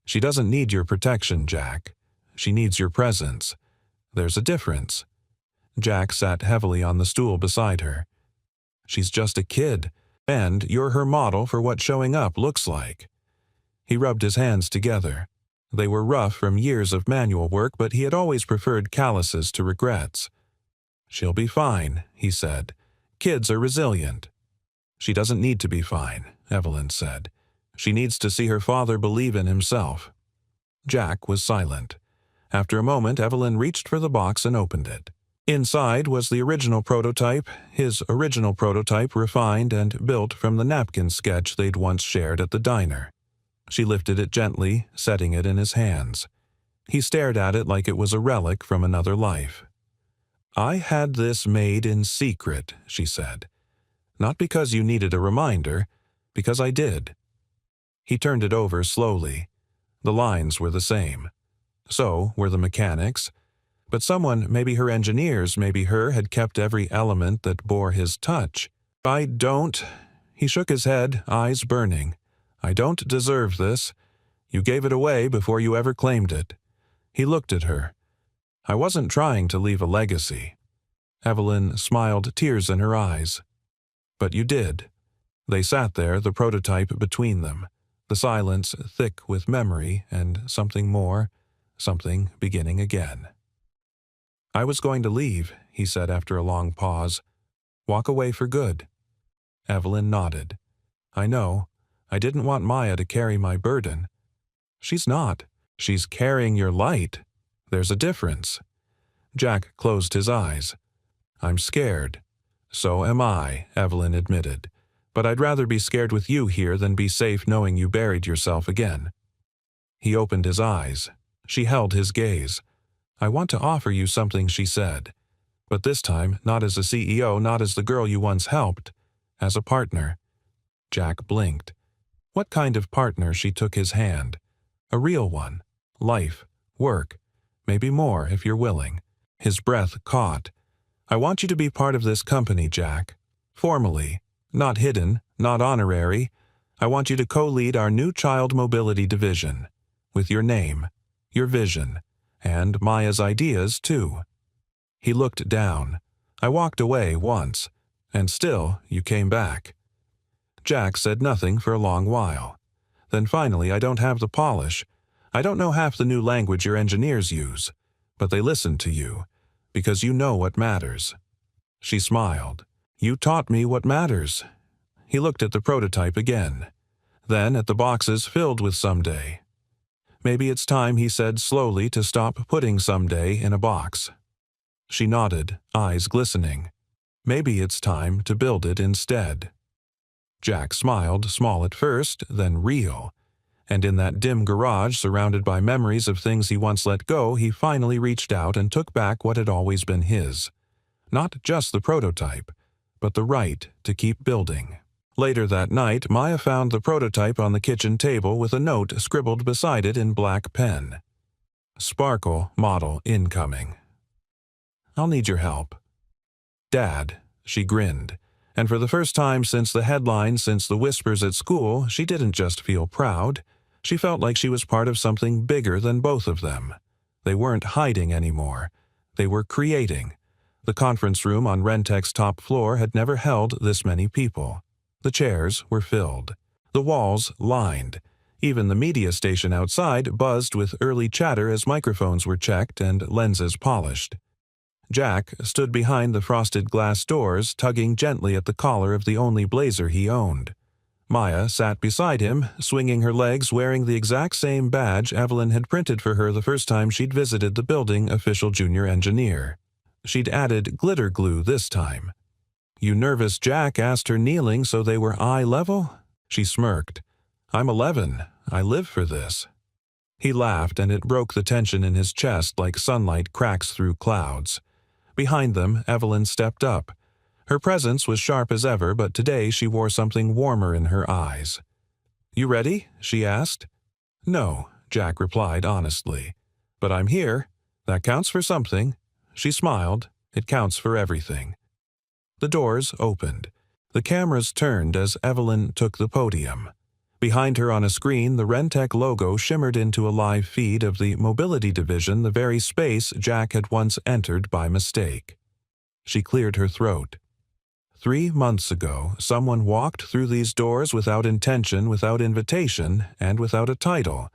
She doesn't need your protection, Jack. She needs your presence. There's a difference. Jack sat heavily on the stool beside her. She's just a kid, and you're her model for what showing up looks like. He rubbed his hands together. They were rough from years of manual work, but he had always preferred calluses to regrets. She'll be fine, he said. Kids are resilient. She doesn't need to be fine, Evelyn said. She needs to see her father believe in himself. Jack was silent. After a moment, Evelyn reached for the box and opened it. Inside was the original prototype, his original prototype refined and built from the napkin sketch they'd once shared at the diner. She lifted it gently, setting it in his hands. He stared at it like it was a relic from another life. I had this made in secret, she said. Not because you needed a reminder, because I did. He turned it over slowly. The lines were the same. So were the mechanics. But someone, maybe her engineers, maybe her, had kept every element that bore his touch. I don't. He shook his head, eyes burning. I don't deserve this. You gave it away before you ever claimed it. He looked at her. I wasn't trying to leave a legacy. Evelyn smiled, tears in her eyes. But you did. They sat there, the prototype between them, the silence thick with memory and something more, something beginning again. I was going to leave, he said after a long pause. Walk away for good. Evelyn nodded. I know. I didn't want Maya to carry my burden. She's not. She's carrying your light. There's a difference. Jack closed his eyes. I'm scared. So am I, Evelyn admitted. But I'd rather be scared with you here than be safe knowing you buried yourself again. He opened his eyes. She held his gaze. I want to offer you something, she said. But this time, not as a CEO, not as the girl you once helped. As a partner. Jack blinked. What kind of partner? She took his hand. A real one. Life. Work. Maybe more, if you're willing. His breath caught. I want you to be part of this company, Jack. Formally. Not hidden. Not honorary. I want you to co-lead our new child mobility division. With your name. Your vision. And Maya's ideas, too. He looked down. I walked away once. And still, you came back. Jack said nothing for a long while. Then finally, I don't have the polish. I don't know half the new language your engineers use. But they listen to you. Because you know what matters. She smiled. You taught me what matters. He looked at the prototype again. Then at the boxes filled with someday. Maybe it's time, he said slowly, to stop putting someday in a box. She nodded, eyes glistening. Maybe it's time to build it instead. Jack smiled, small at first, then real. And in that dim garage surrounded by memories of things he once let go, he finally reached out and took back what had always been his. Not just the prototype, but the right to keep building. Later that night, Maya found the prototype on the kitchen table with a note scribbled beside it in black pen. Sparkle model incoming. I'll need your help. Dad, she grinned. And for the first time since the headline, since the whispers at school, she didn't just feel proud. She felt like she was part of something bigger than both of them. They weren't hiding anymore. They were creating. The conference room on Rentec's top floor had never held this many people. The chairs were filled. The walls lined. Even the media station outside buzzed with early chatter as microphones were checked and lenses polished. Jack stood behind the frosted glass doors, tugging gently at the collar of the only blazer he owned. Maya sat beside him, swinging her legs, wearing the exact same badge Evelyn had printed for her the first time she'd visited the building official junior engineer. She'd added glitter glue this time. You nervous, Jack asked her, kneeling so they were eye level. She smirked. I'm 11. I live for this. He laughed, and it broke the tension in his chest like sunlight cracks through clouds. Behind them, Evelyn stepped up. Her presence was sharp as ever, but today she wore something warmer in her eyes. You ready? She asked. No, Jack replied honestly. But I'm here. That counts for something. She smiled. It counts for everything. The doors opened. The cameras turned as Evelyn took the podium. Behind her on a screen, the Rentec logo shimmered into a live feed of the mobility division, the very space Jack had once entered by mistake. She cleared her throat. 3 months ago, someone walked through these doors without intention, without invitation, and without a title.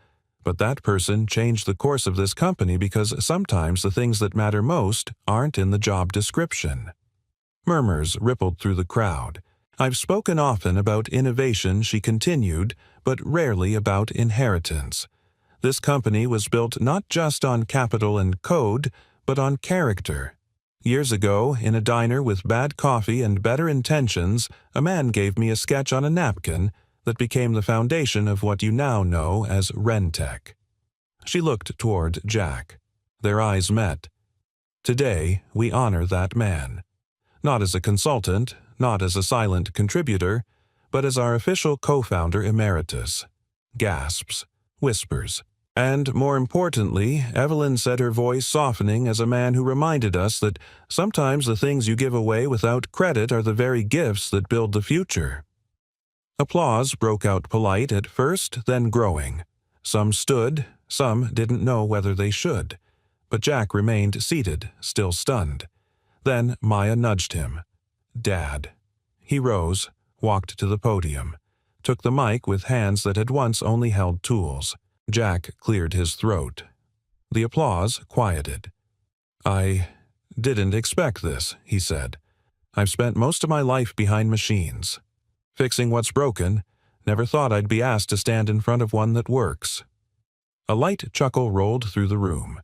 But that person changed the course of this company because sometimes the things that matter most aren't in the job description. Murmurs rippled through the crowd. I've spoken often about innovation, she continued, but rarely about inheritance. This company was built not just on capital and code, but on character. Years ago, in a diner with bad coffee and better intentions, a man gave me a sketch on a napkin that became the foundation of what you now know as Rentec. She looked toward Jack. Their eyes met. Today, we honor that man. Not as a consultant, not as a silent contributor, but as our official co-founder emeritus. Gasps, whispers. And more importantly, Evelyn said, her voice softening as a man who reminded us that sometimes the things you give away without credit are the very gifts that build the future. Applause broke out, polite at first, then growing. Some stood, some didn't know whether they should. But Jack remained seated, still stunned. Then Maya nudged him. Dad. He rose, walked to the podium, took the mic with hands that had once only held tools. Jack cleared his throat. The applause quieted. I didn't expect this, he said. I've spent most of my life behind machines. Fixing what's broken, never thought I'd be asked to stand in front of one that works. A light chuckle rolled through the room.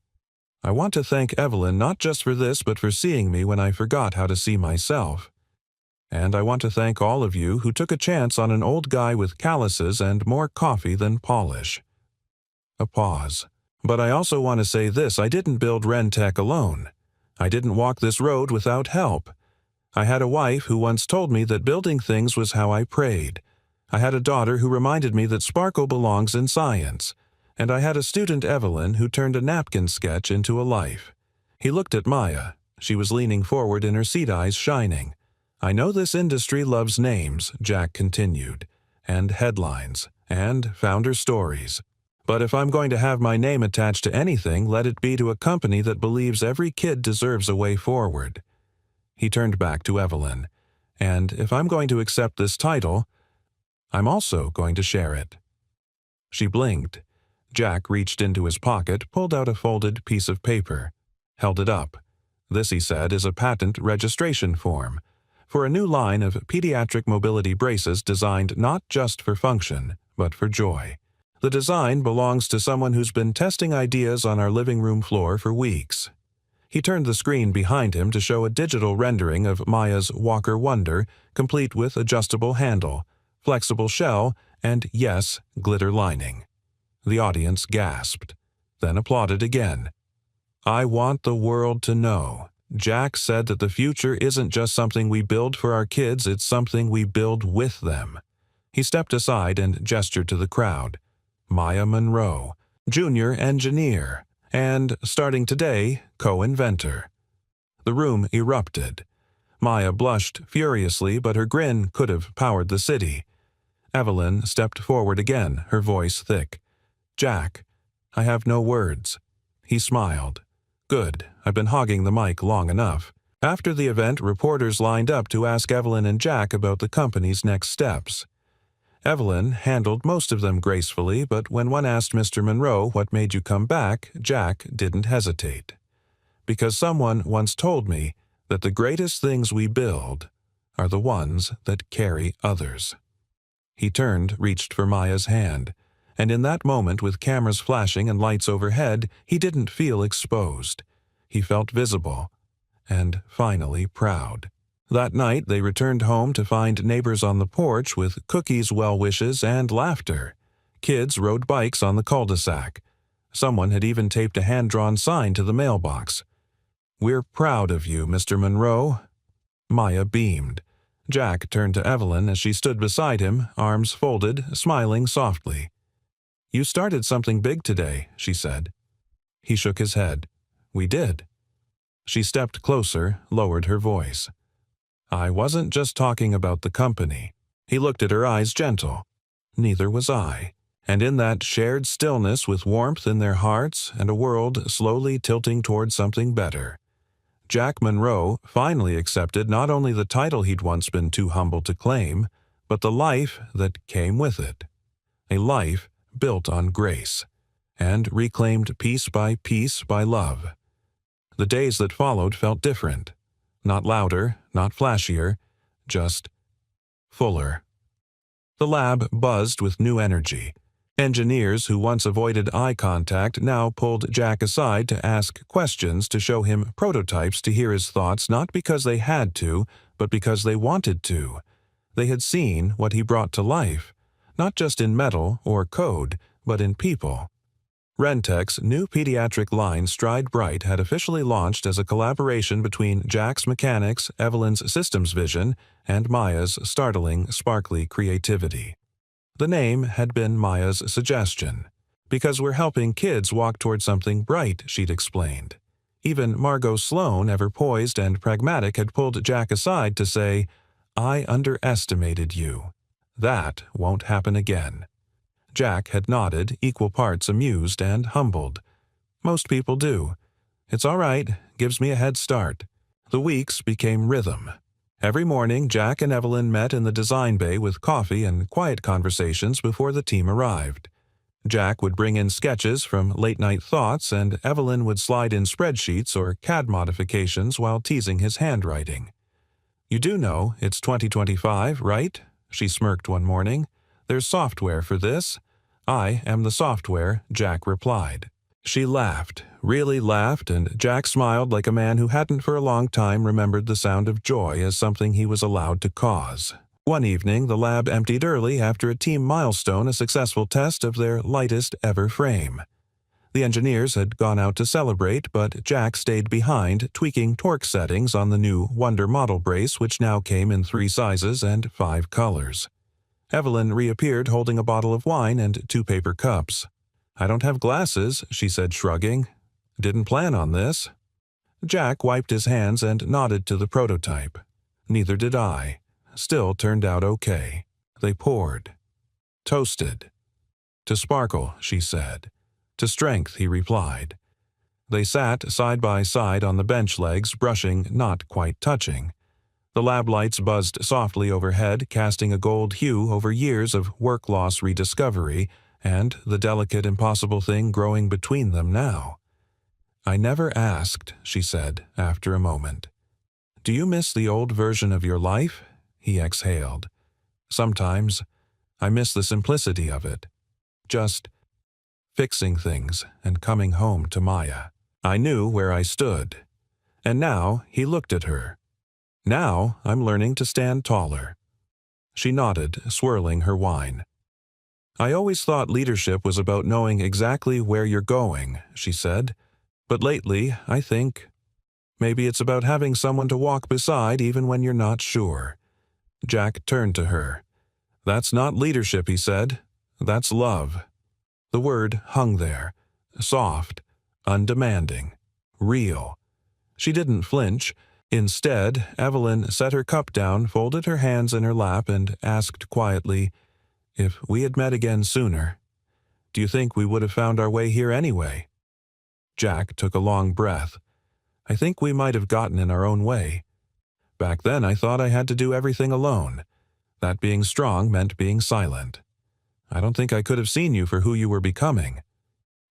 I want to thank Evelyn not just for this, but for seeing me when I forgot how to see myself. And I want to thank all of you who took a chance on an old guy with calluses and more coffee than polish. A pause. But I also want to say this, I didn't build Rentec alone. I didn't walk this road without help. I had a wife who once told me that building things was how I prayed. I had a daughter who reminded me that sparkle belongs in science. And I had a student, Evelyn, who turned a napkin sketch into a life. He looked at Maya. She was leaning forward in her seat, eyes shining. I know this industry loves names, Jack continued, and headlines, and founder stories. But if I'm going to have my name attached to anything, let it be to a company that believes every kid deserves a way forward. He turned back to Evelyn. And if I'm going to accept this title, I'm also going to share it. She blinked. Jack reached into his pocket, pulled out a folded piece of paper, held it up. This, he said, is a patent registration form for a new line of pediatric mobility braces designed not just for function, but for joy. The design belongs to someone who's been testing ideas on our living room floor for weeks. He turned the screen behind him to show a digital rendering of Maya's Walker Wonder, complete with adjustable handle, flexible shell, and, yes, glitter lining. The audience gasped, then applauded again. I want the world to know. Jack said that the future isn't just something we build for our kids, it's something we build with them. He stepped aside and gestured to the crowd. Maya Monroe, junior engineer, and, starting today, co-inventor. The room erupted. Maya blushed furiously, but her grin could have powered the city. Evelyn stepped forward again, her voice thick. Jack, I have no words. He smiled. Good, I've been hogging the mic long enough. After the event, reporters lined up to ask Evelyn and Jack about the company's next steps. Evelyn handled most of them gracefully, but when one asked Mr. Monroe what made you come back, Jack didn't hesitate. Because someone once told me that the greatest things we build are the ones that carry others. He turned, reached for Maya's hand. And in that moment, with cameras flashing and lights overhead, he didn't feel exposed. He felt visible, and finally proud. That night, they returned home to find neighbors on the porch with cookies, well wishes, and laughter. Kids rode bikes on the cul-de-sac. Someone had even taped a hand-drawn sign to the mailbox. We're proud of you, Mr. Monroe. Maya beamed. Jack turned to Evelyn as she stood beside him, arms folded, smiling softly. You started something big today, she said. He shook his head. We did. She stepped closer, lowered her voice. I wasn't just talking about the company. He looked at her, eyes gentle. neither was I. And in that shared stillness with warmth in their hearts and a world slowly tilting toward something better, Jack Monroe finally accepted not only the title he'd once been too humble to claim, but the life that came with it. A life built on grace, and reclaimed piece by love. The days that followed felt different. Not louder, not flashier, just fuller. The lab buzzed with new energy. Engineers who once avoided eye contact now pulled Jack aside to ask questions, to show him prototypes, to hear his thoughts, not because they had to, but because they wanted to. They had seen what he brought to life, not just in metal or code, but in people. Rentec's new pediatric line Stride Bright had officially launched as a collaboration between Jack's mechanics, Evelyn's systems vision, and Maya's startling, sparkly creativity. The name had been Maya's suggestion. Because we're helping kids walk toward something bright, she'd explained. Even Margot Sloan, ever poised and pragmatic, had pulled Jack aside to say, "I underestimated you. That won't happen again." Jack had nodded, equal parts amused and humbled. Most people do. It's all right, gives me a head start. The weeks became rhythm. Every morning, Jack and Evelyn met in the design bay with coffee and quiet conversations before the team arrived. Jack would bring in sketches from late-night thoughts, and Evelyn would slide in spreadsheets or CAD modifications while teasing his handwriting. "You do know it's 2025, right?" she smirked one morning. "There's software for this." "I am the software," Jack replied. She laughed, really laughed, and Jack smiled like a man who hadn't for a long time remembered the sound of joy as something he was allowed to cause. One evening, the lab emptied early after a team milestone, a successful test of their lightest ever frame. The engineers had gone out to celebrate, but Jack stayed behind, tweaking torque settings on the new Wonder model brace, which now came in 3 sizes and 5 colors. Evelyn reappeared holding a bottle of wine and 2 paper cups. "I don't have glasses," she said, shrugging. "Didn't plan on this." Jack wiped his hands and nodded to the prototype. "Neither did I. Still turned out okay." They poured. "Toasted." "To sparkle," she said. "To strength," he replied. They sat side by side on the bench legs, brushing, not quite touching. The lab lights buzzed softly overhead, casting a gold hue over years of work-loss rediscovery, and the delicate, impossible thing growing between them now. "I never asked," she said, after a moment. "Do you miss the old version of your life?" He exhaled. "Sometimes I miss the simplicity of it. Just fixing things and coming home to Maya. I knew where I stood. And now," he looked at her. "Now I'm learning to stand taller." She nodded, swirling her wine. "I always thought leadership was about knowing exactly where you're going," she said. "But lately, I think maybe it's about having someone to walk beside even when you're not sure." Jack turned to her. "That's not leadership," he said. "That's love." The word hung there, soft, undemanding, real. She didn't flinch. Instead, Evelyn set her cup down, folded her hands in her lap, and asked quietly, "If we had met again sooner, do you think we would have found our way here anyway?" Jack took a long breath. "I think we might have gotten in our own way. Back then I thought I had to do everything alone. That being strong meant being silent. I don't think I could have seen you for who you were becoming."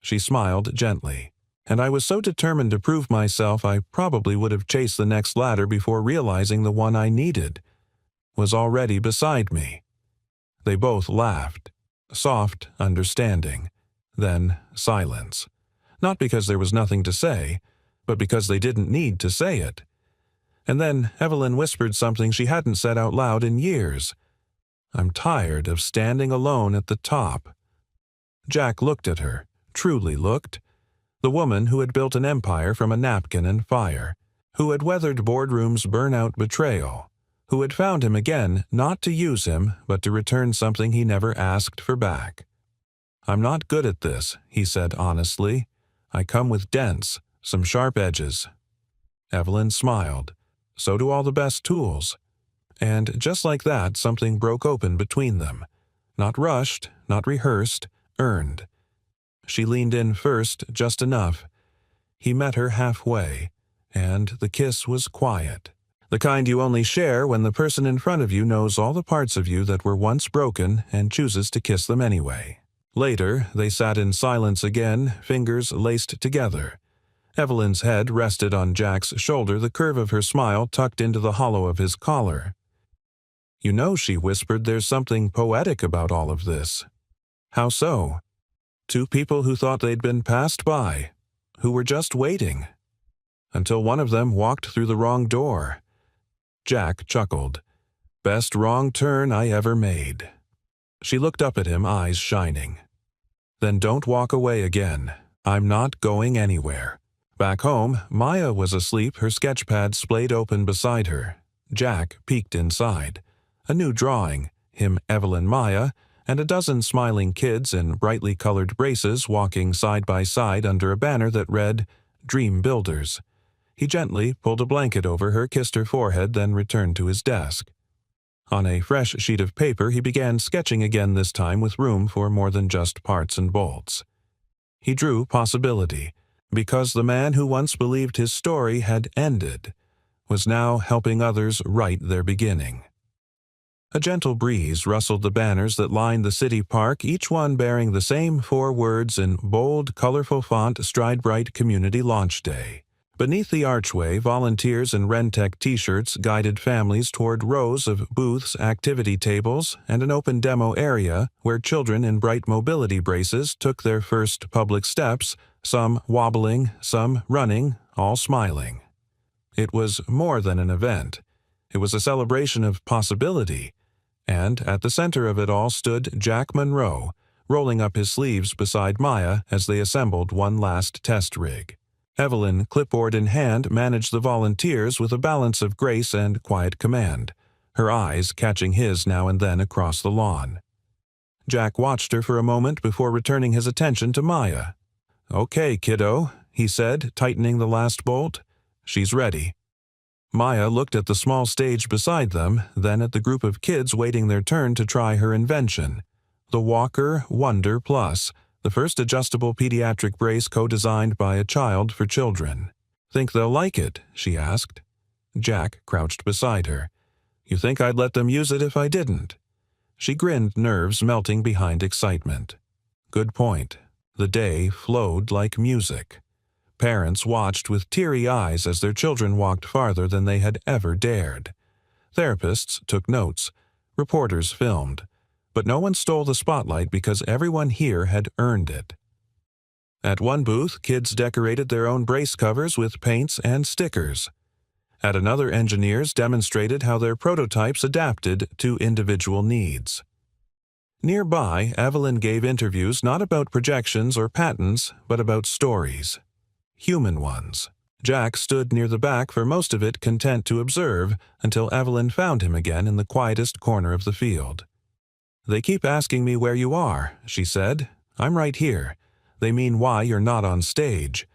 She smiled gently. "And I was so determined to prove myself I probably would have chased the next ladder before realizing the one I needed was already beside me." They both laughed. Soft understanding. Then silence. Not because there was nothing to say, but because they didn't need to say it. And then Evelyn whispered something she hadn't said out loud in years. "I'm tired of standing alone at the top." Jack looked at her, truly looked. The woman who had built an empire from a napkin and fire, who had weathered boardroom's burnout betrayal, who had found him again not to use him, but to return something he never asked for back. "I'm not good at this," he said honestly. "I come with dents, some sharp edges." Evelyn smiled. "So do all the best tools." And just like that, something broke open between them. Not rushed, not rehearsed, earned. She leaned in first just enough. He met her halfway, and the kiss was quiet. The kind you only share when the person in front of you knows all the parts of you that were once broken and chooses to kiss them anyway. Later, they sat in silence again, fingers laced together. Evelyn's head rested on Jack's shoulder, the curve of her smile tucked into the hollow of his collar. "You know," she whispered, "there's something poetic about all of this." "How so?" "Two people who thought they'd been passed by, who were just waiting, until one of them walked through the wrong door." Jack chuckled. "Best wrong turn I ever made." She looked up at him, eyes shining. "Then don't walk away again. I'm not going anywhere." Back home, Maya was asleep, her sketchpad splayed open beside her. Jack peeked inside. A new drawing, him, Evelyn, Maya, and a dozen smiling kids in brightly colored braces walking side by side under a banner that read, "Dream Builders." He gently pulled a blanket over her, kissed her forehead, then returned to his desk. On a fresh sheet of paper, he began sketching again, this time with room for more than just parts and bolts. He drew possibility, because the man who once believed his story had ended was now helping others write their beginning. A gentle breeze rustled the banners that lined the city park, each one bearing the same 4 words in bold, colorful font: Stride Bright Community Launch Day. Beneath the archway, volunteers in Rentec t-shirts guided families toward rows of booths, activity tables, and an open demo area where children in bright mobility braces took their first public steps, some wobbling, some running, all smiling. It was more than an event. It was a celebration of possibility, and at the center of it all stood Jack Monroe, rolling up his sleeves beside Maya as they assembled one last test rig. Evelyn, clipboard in hand, managed the volunteers with a balance of grace and quiet command, her eyes catching his now and then across the lawn. Jack watched her for a moment before returning his attention to Maya. "Okay, kiddo," he said, tightening the last bolt. "She's ready." Maya looked at the small stage beside them, then at the group of kids waiting their turn to try her invention, the Walker Wonder Plus, the first adjustable pediatric brace co-designed by a child for children. "Think they'll like it?" she asked. Jack crouched beside her. "You think I'd let them use it if I didn't?" She grinned, nerves melting behind excitement. Good point. The day flowed like music. Parents watched with teary eyes as their children walked farther than they had ever dared. Therapists took notes. Reporters filmed. But no one stole the spotlight because everyone here had earned it. At one booth, kids decorated their own brace covers with paints and stickers. At another, engineers demonstrated how their prototypes adapted to individual needs. Nearby, Evelyn gave interviews not about projections or patents, but about stories. Human ones. Jack stood near the back for most of it, content to observe, until Evelyn found him again in the quietest corner of the field. "They keep asking me where you are," she said. "I'm right here. They mean why you're not on stage."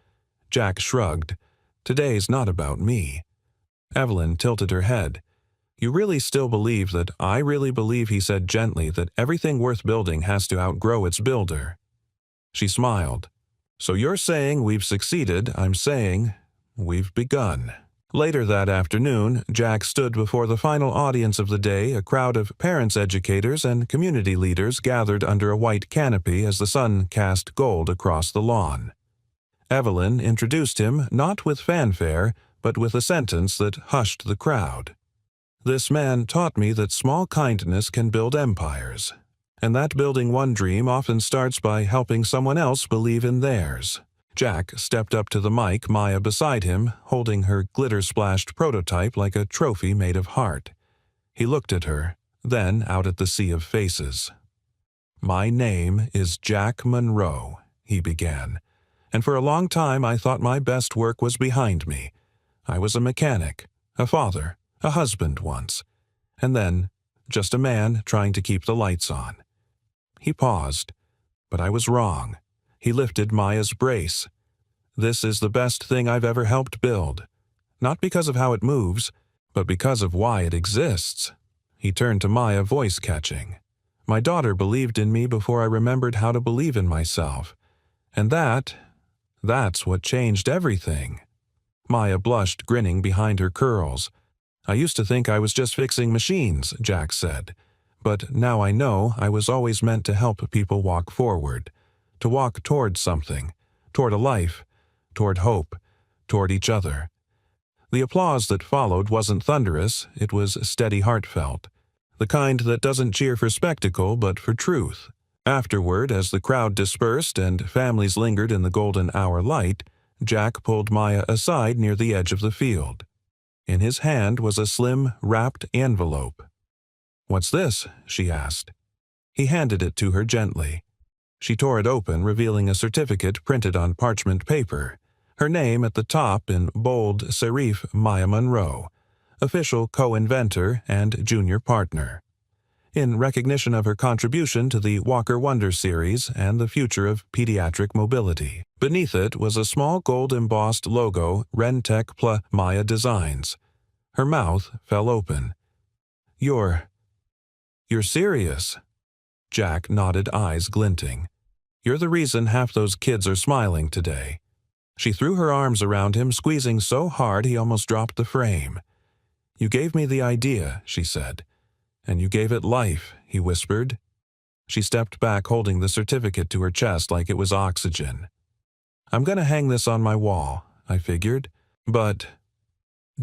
Jack shrugged. "Today's not about me." Evelyn tilted her head. "You really still believe that I really believe," he said gently, "that everything worth building has to outgrow its builder?" She smiled. "So you're saying we've succeeded. I'm saying we've begun." Later that afternoon, Jack stood before the final audience of the day, a crowd of parents, educators, and community leaders gathered under a white canopy as the sun cast gold across the lawn. Evelyn introduced him not with fanfare, but with a sentence that hushed the crowd. "This man taught me that small kindness can build empires, and that building one dream often starts by helping someone else believe in theirs." Jack stepped up to the mic, Maya beside him, holding her glitter-splashed prototype like a trophy made of heart. He looked at her, then out at the sea of faces. "My name is Jack Monroe," he began, "and for a long time I thought my best work was behind me. I was a mechanic, a father, a husband once, and then just a man trying to keep the lights on." He paused, but I was wrong. He lifted Maya's brace. "This is the best thing I've ever helped build. Not because of how it moves, but because of why it exists." He turned to Maya, voice catching. My daughter believed in me before I remembered how to believe in myself. And that's what changed everything." Maya blushed, grinning behind her curls. "I used to think I was just fixing machines," Jack said. "But now I know I was always meant to help people walk forward, to walk toward something, toward a life, toward hope, toward each other." The applause that followed wasn't thunderous, it was steady, heartfelt. The kind that doesn't cheer for spectacle but for truth. Afterward, as the crowd dispersed and families lingered in the golden hour light, Jack pulled Maya aside near the edge of the field. In his hand was a slim, wrapped envelope. "What's this?" she asked. He handed it to her gently. She tore it open, revealing a certificate printed on parchment paper. Her name at the top in bold serif, Maya Monroe, official co-inventor and junior partner. In recognition of her contribution to the Walker Wonder series and the future of pediatric mobility. Beneath it was a small gold-embossed logo, Rentec Plus Maya Designs. Her mouth fell open. You're serious?" Jack nodded, eyes glinting. "You're the reason half those kids are smiling today." She threw her arms around him, squeezing so hard he almost dropped the frame. "You gave me the idea," she said. "And you gave it life," he whispered. She stepped back, holding the certificate to her chest like it was oxygen. "I'm going to hang this on my wall," I figured. "But,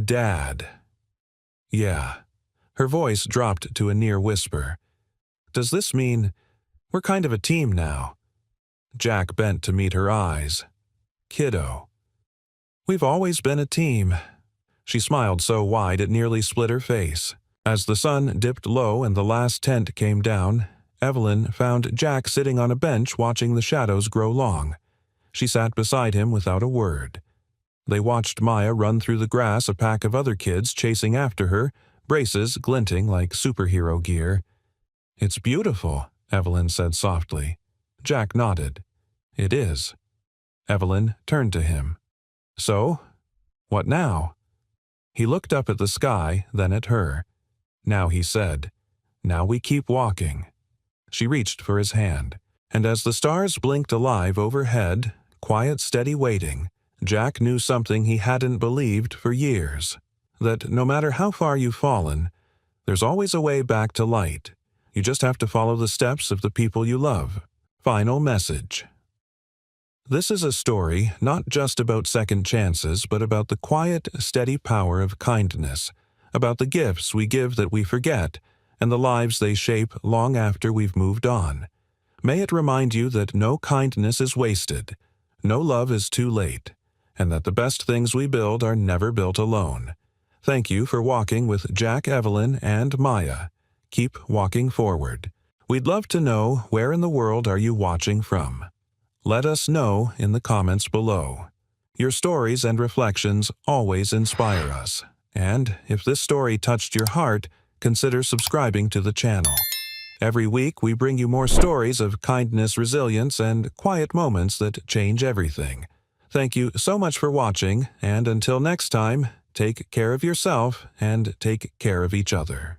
Dad." "Yeah." Her voice dropped to a near whisper. "Does this mean we're kind of a team now?" Jack bent to meet her eyes. "Kiddo, we've always been a team." She smiled so wide it nearly split her face. As the sun dipped low and the last tent came down, Evelyn found Jack sitting on a bench watching the shadows grow long. She sat beside him without a word. They watched Maya run through the grass, a pack of other kids chasing after her, braces glinting like superhero gear. "It's beautiful," Evelyn said softly. Jack nodded. "It is." Evelyn turned to him. "So, what now?" He looked up at the sky, then at her. "Now," he said, "now we keep walking." She reached for his hand, and as the stars blinked alive overhead, quiet, steady waiting, Jack knew something he hadn't believed for years. That no matter how far you've fallen, there's always a way back to light. You just have to follow the steps of the people you love. Final message. This is a story not just about second chances, but about the quiet, steady power of kindness, about the gifts we give that we forget, and the lives they shape long after we've moved on. May it remind you that no kindness is wasted, no love is too late, and that the best things we build are never built alone. Thank you for walking with Jack, Evelyn, and Maya. Keep walking forward. We'd love to know, where in the world are you watching from? Let us know in the comments below. Your stories and reflections always inspire us. And if this story touched your heart, consider subscribing to the channel. Every week we bring you more stories of kindness, resilience, and quiet moments that change everything. Thank you so much for watching, and until next time, take care of yourself and take care of each other.